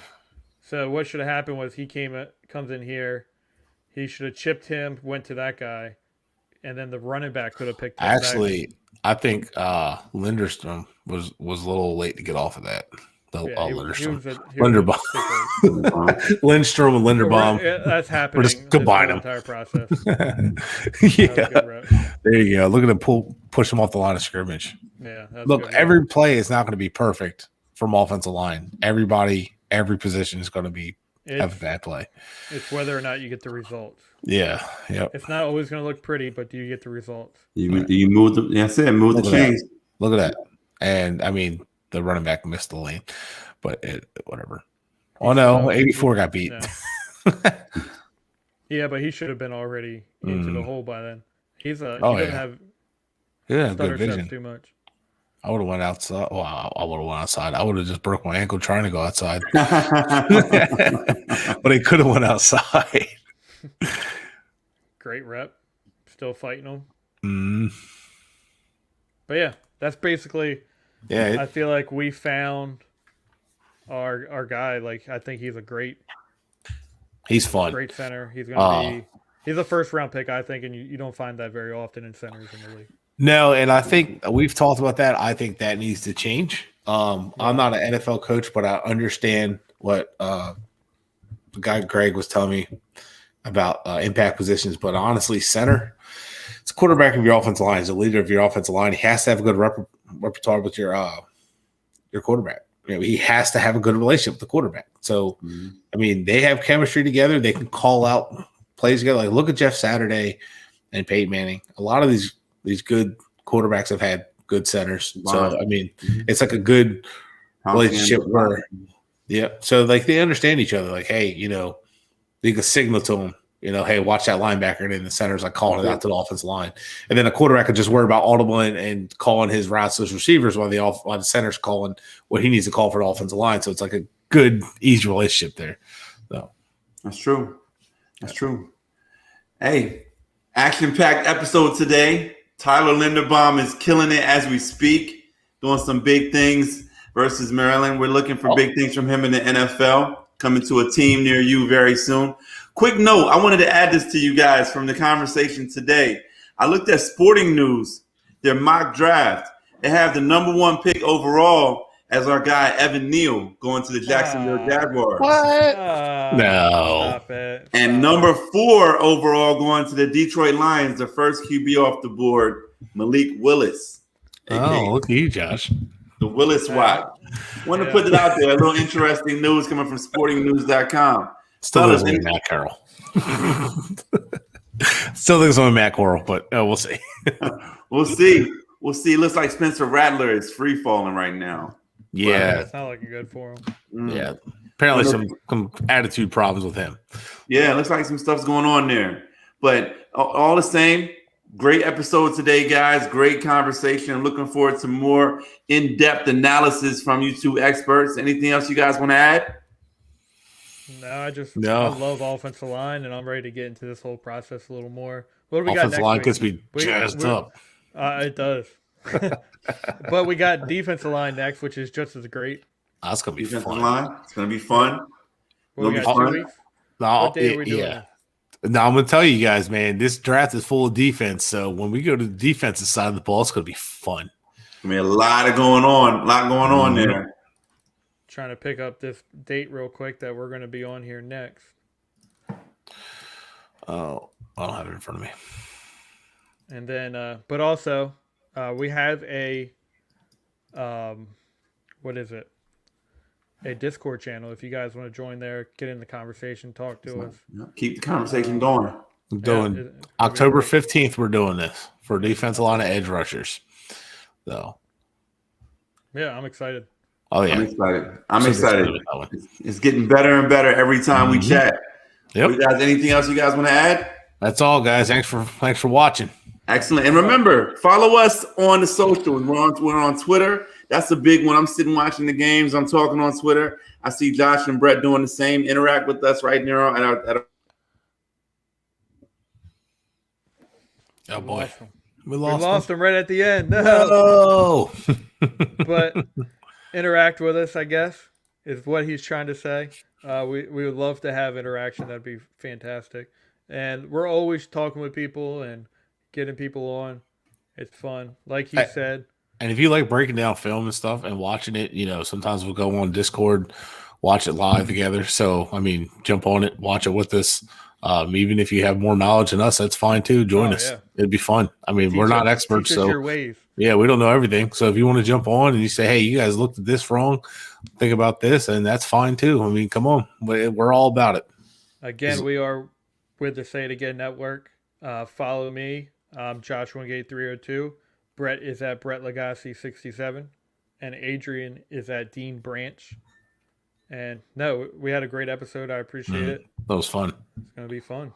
So what should have happened was he comes in here. He should have chipped him, went to that guy, and then the running back could have picked him. Actually, I think Linderstrom was a little late to get off of that. Linderstrom. Lindstrom and Linderbaum. That's happening. We're just combining them. Entire process. There you go. Look at him push him off the line of scrimmage. Yeah. Look, every play is not going to be perfect from offensive line. Everybody, every position is going to have a bad play. It's whether or not you get the results. Yeah. Yep. It's not always going to look pretty, but do you get the results? You move the? Yeah, I said move the chains. Look at that. And I mean, the running back missed the lane, but whatever. Oh no, 84 got beat. No. Yeah, but he should have been already into the hole by then. He doesn't have good vision. Too much. I would have went outside. Well, I would have went outside. I would have just broke my ankle trying to go outside. But he could have went outside. Great rep. Still fighting him. Mm. But yeah, that's basically. Yeah, I feel like we found our guy. Like I think he's he's fun. Great center. He's gonna be. He's a first round pick, I think, and you don't find that very often in centers in the league. No, and I think we've talked about that. I think that needs to change. I'm not an NFL coach, but I understand what the guy Greg was telling me about impact positions. But honestly, center, it's quarterback of your offensive line. He's the leader of your offensive line. He has to have a good repertoire with your quarterback. He has to have a good relationship with the quarterback. So, I mean, they have chemistry together. They can call out plays together. Like, look at Jeff Saturday and Peyton Manning. A lot of these good quarterbacks have had good centers. Wow. So, I mean, it's like a good relationship where, so like they understand each other. Like, hey, you can signal to them, hey, watch that linebacker. And then the center's like calling it out to the offensive line. And then a quarterback could just worry about audible and calling his routes to his receivers while the center's calling what he needs to call for the offensive line. So it's like a good, easy relationship there. So that's true. That's true. Hey, action-packed episode today. Tyler Linderbaum is killing it as we speak, doing some big things versus Maryland. We're looking for big things from him in the NFL, coming to a team near you very soon. Quick note, I wanted to add this to you guys from the conversation today. I looked at Sporting News, their mock draft. They have the number 1 pick overall as our guy Evan Neal going to the Jacksonville Jaguars. What? No. Stop it. And number 4 overall going to the Detroit Lions, the first QB off the board, Malik Willis. Oh, look at you, Josh. The Willis Watt. Want to put it out there. A little interesting news coming from sportingnews.com. Still thinks only Matt Carroll. Still thinks only Matt Carroll, but we'll see. We'll see. We'll see. It looks like Spencer Rattler is free falling right now. Yeah. It's not looking good for him. Yeah. Apparently some attitude problems with him. Yeah, it looks like some stuff's going on there. But all the same, great episode today, guys. Great conversation. I'm looking forward to more in-depth analysis from you two experts. Anything else you guys want to add? No, I love offensive line, and I'm ready to get into this whole process a little more. What do we got next? Offensive line gets me jazzed up. It does. But we got defensive line next, which is just as great. That's going to be defensive fun. line. It's going to be fun. We got 2 weeks? What day are we doing? Yeah. Now, I'm going to tell you guys, man, this draft is full of defense. So when we go to the defensive side of the ball, it's going to be fun. I mean, a lot going on there. Trying to pick up this date real quick that we're going to be on here next. Oh, I don't have it in front of me. And then, but also, we have a, what is it? A Discord channel. If you guys want to join there, get in the conversation, talk to us. Keep the conversation going. October 15th, we're doing this for defensive line of edge rushers. So, yeah, I'm excited. Oh, yeah. I'm excited. It's getting better and better every time we chat. Yep. You guys, anything else you guys want to add? That's all, guys. Thanks for watching. Excellent. And remember, follow us on the socials. We're on Twitter. That's a big one. I'm sitting watching the games. I'm talking on Twitter. I see Josh and Bret doing the same. Interact with us right now at our Oh, boy. We lost him right at the end. No. But interact with us, I guess, is what he's trying to say. We would love to have interaction. That'd be fantastic. And we're always talking with people and getting people on. It's fun. Like he said. And if you like breaking down film and stuff and watching it, sometimes we'll go on Discord, watch it live together. So, I mean, jump on it, watch it with us. Even if you have more knowledge than us, that's fine too. Join us. Yeah. It'd be fun. I mean, we're not experts, so your ways. Yeah, we don't know everything. So if you want to jump on and you say, hey, you guys looked at this wrong, think about this, and that's fine too. I mean, come on. We're all about it. Again, we are with the Say It Again Network. Follow me. I'm Josh Wingate 302. Bret is at Bret Legacy 67. And Adrian is at Dean Branch. And no, we had a great episode. I appreciate it. That was fun. It's going to be fun.